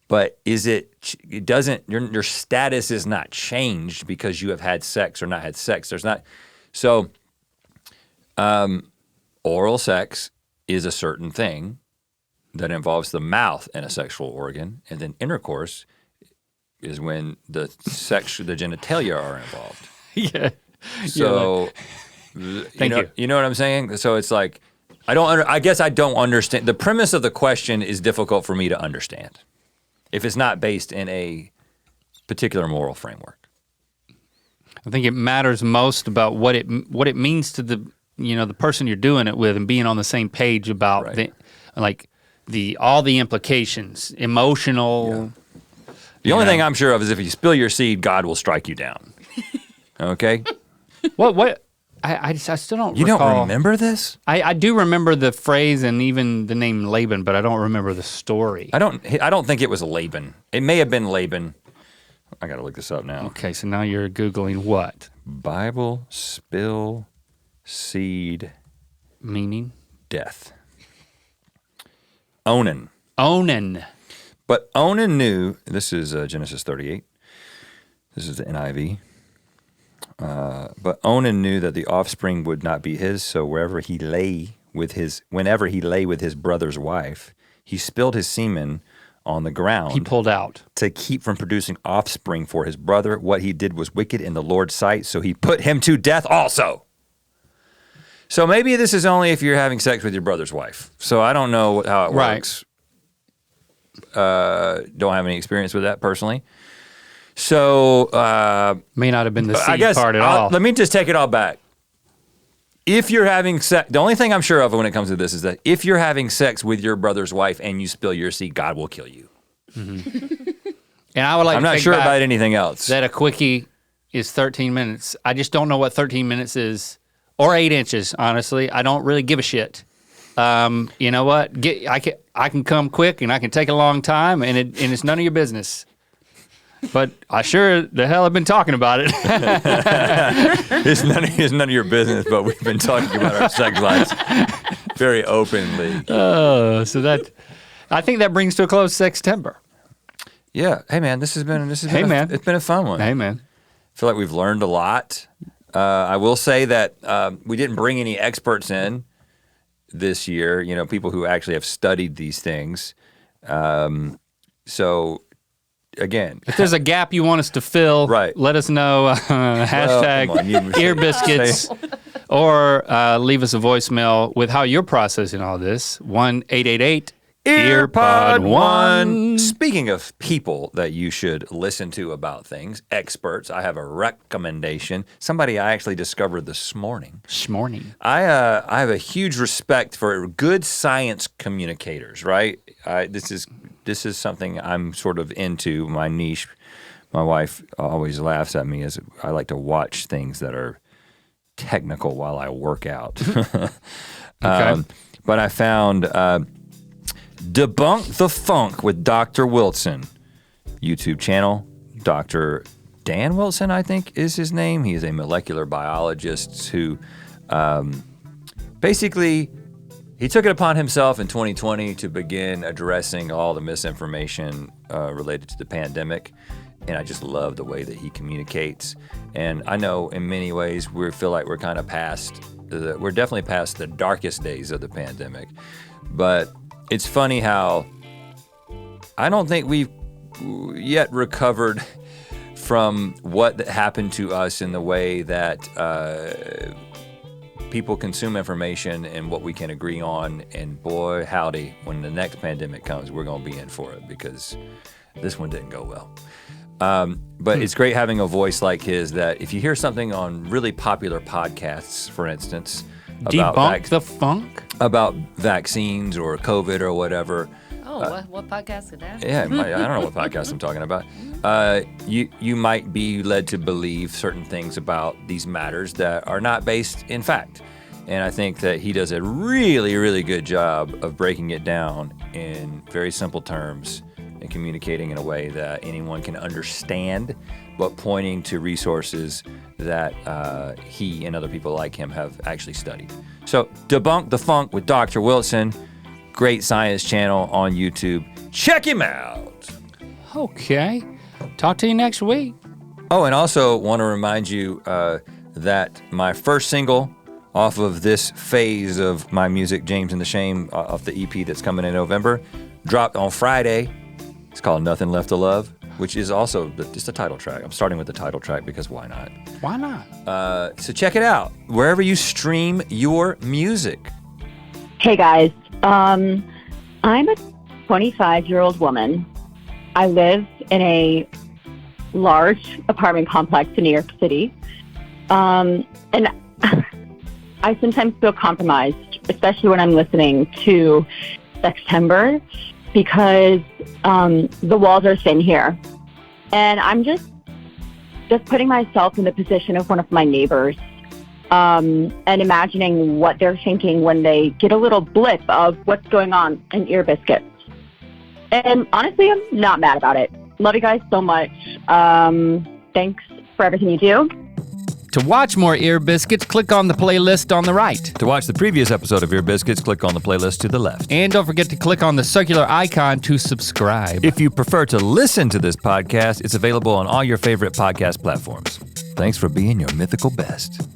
But it doesn't, your status is not changed because you have had sex or not had sex. There's not, so Oral sex is a certain thing that involves the mouth and a sexual organ, and then intercourse is when the genitalia are involved. Yeah. So, Thank you. You know what I'm saying? So it's like, I guess I don't understand. The premise of the question is difficult for me to understand if it's not based in a particular moral framework. I think it matters most about what it means to the person you're doing it with, and being on the same page about all the implications, emotional. Yeah. The only thing I'm sure of is if you spill your seed, God will strike you down. Okay? What? I still don't. You recall. don't remember this? I do remember the phrase and even the name Laban, but I don't remember the story. I don't think it was Laban. It may have been Laban. I gotta look this up now. Okay, so now you're Googling what? Bible spill seed Meaning? death. Onan. But Onan knew, this is Genesis 38. This is the NIV. But Onan knew that the offspring would not be his, so whenever he lay with his brother's wife, he spilled his semen on the ground. He pulled out. To keep from producing offspring for his brother. What he did was wicked in the Lord's sight, so he put him to death also. So maybe this is only if you're having sex with your brother's wife. So I don't know how it works. Don't have any experience with that personally. So may not have been the seed part at all. Let me just take it all back. If you're having sex, the only thing I'm sure of when it comes to this is that if you're having sex with your brother's wife and you spill your seed, God will kill you. Mm-hmm. And I would like. I'm not sure about anything else. That a quickie is 13 minutes. I just don't know what 13 minutes is, or 8 inches. Honestly, I don't really give a shit. You know what? I can come quick and I can take a long time, and it's none of your business. But I sure the hell have been talking about it. It's none of your business, but we've been talking about our sex lives very openly. So that, I think that brings to a close Sextember. Yeah. Hey man, it's been a fun one. Hey man. I feel like we've learned a lot. I will say that we didn't bring any experts in this year, people who actually have studied these things. So again, if there's a gap you want us to fill, right, let us know. Hashtag ear biscuits, or leave us a voicemail with how you're processing all this. 1-888 Earpod 1. Speaking of people that you should listen to about things, experts, I have a recommendation. Somebody I actually discovered this morning. I have a huge respect for good science communicators, right? This is something I'm sort of into, my niche. My wife always laughs at me as I like to watch things that are technical while I work out. Okay. But I found Debunk the Funk with Dr. Wilson YouTube channel. Dr. Dan Wilson, I think is his name. He is a molecular biologist who basically he took it upon himself in 2020 to begin addressing all the misinformation related to the pandemic. And I just love the way that he communicates. And I know in many ways we feel like we're kind of we're definitely past the darkest days of the pandemic. But it's funny how I don't think we've yet recovered from what happened to us in the way that people consume information and what we can agree on. And boy, howdy, when the next pandemic comes, we're going to be in for it because this one didn't go well. But it's great having a voice like his that if you hear something on really popular podcasts, for instance, Debunk the Funk? About vaccines or COVID or whatever. Oh, what podcast is that? Yeah, I don't know what podcast I'm talking about. You might be led to believe certain things about these matters that are not based in fact. And I think that he does a really, really good job of breaking it down in very simple terms and communicating in a way that anyone can understand, but pointing to resources that he and other people like him have actually studied. So Debunk the Funk with Dr. Wilson, great science channel on YouTube. Check him out. Okay. Talk to you next week. Oh, and also want to remind you that my first single off of this phase of my music, James and the Shame, off the EP that's coming in November. Dropped on Friday. It's called Nothing Left to Love, which is also just the title track. I'm starting with the title track because why not? Why not? So check it out wherever you stream your music. Hey guys, I'm a 25-year-old woman. I live in a large apartment complex in New York City. And I sometimes feel compromised, especially when I'm listening to Sextember, because the walls are thin here. And I'm just putting myself in the position of one of my neighbors, and imagining what they're thinking when they get a little blip of what's going on in Ear Biscuits. And honestly, I'm not mad about it. Love you guys so much. Thanks for everything you do. To watch more Ear Biscuits, click on the playlist on the right. To watch the previous episode of Ear Biscuits, click on the playlist to the left. And don't forget to click on the circular icon to subscribe. If you prefer to listen to this podcast, it's available on all your favorite podcast platforms. Thanks for being your mythical best.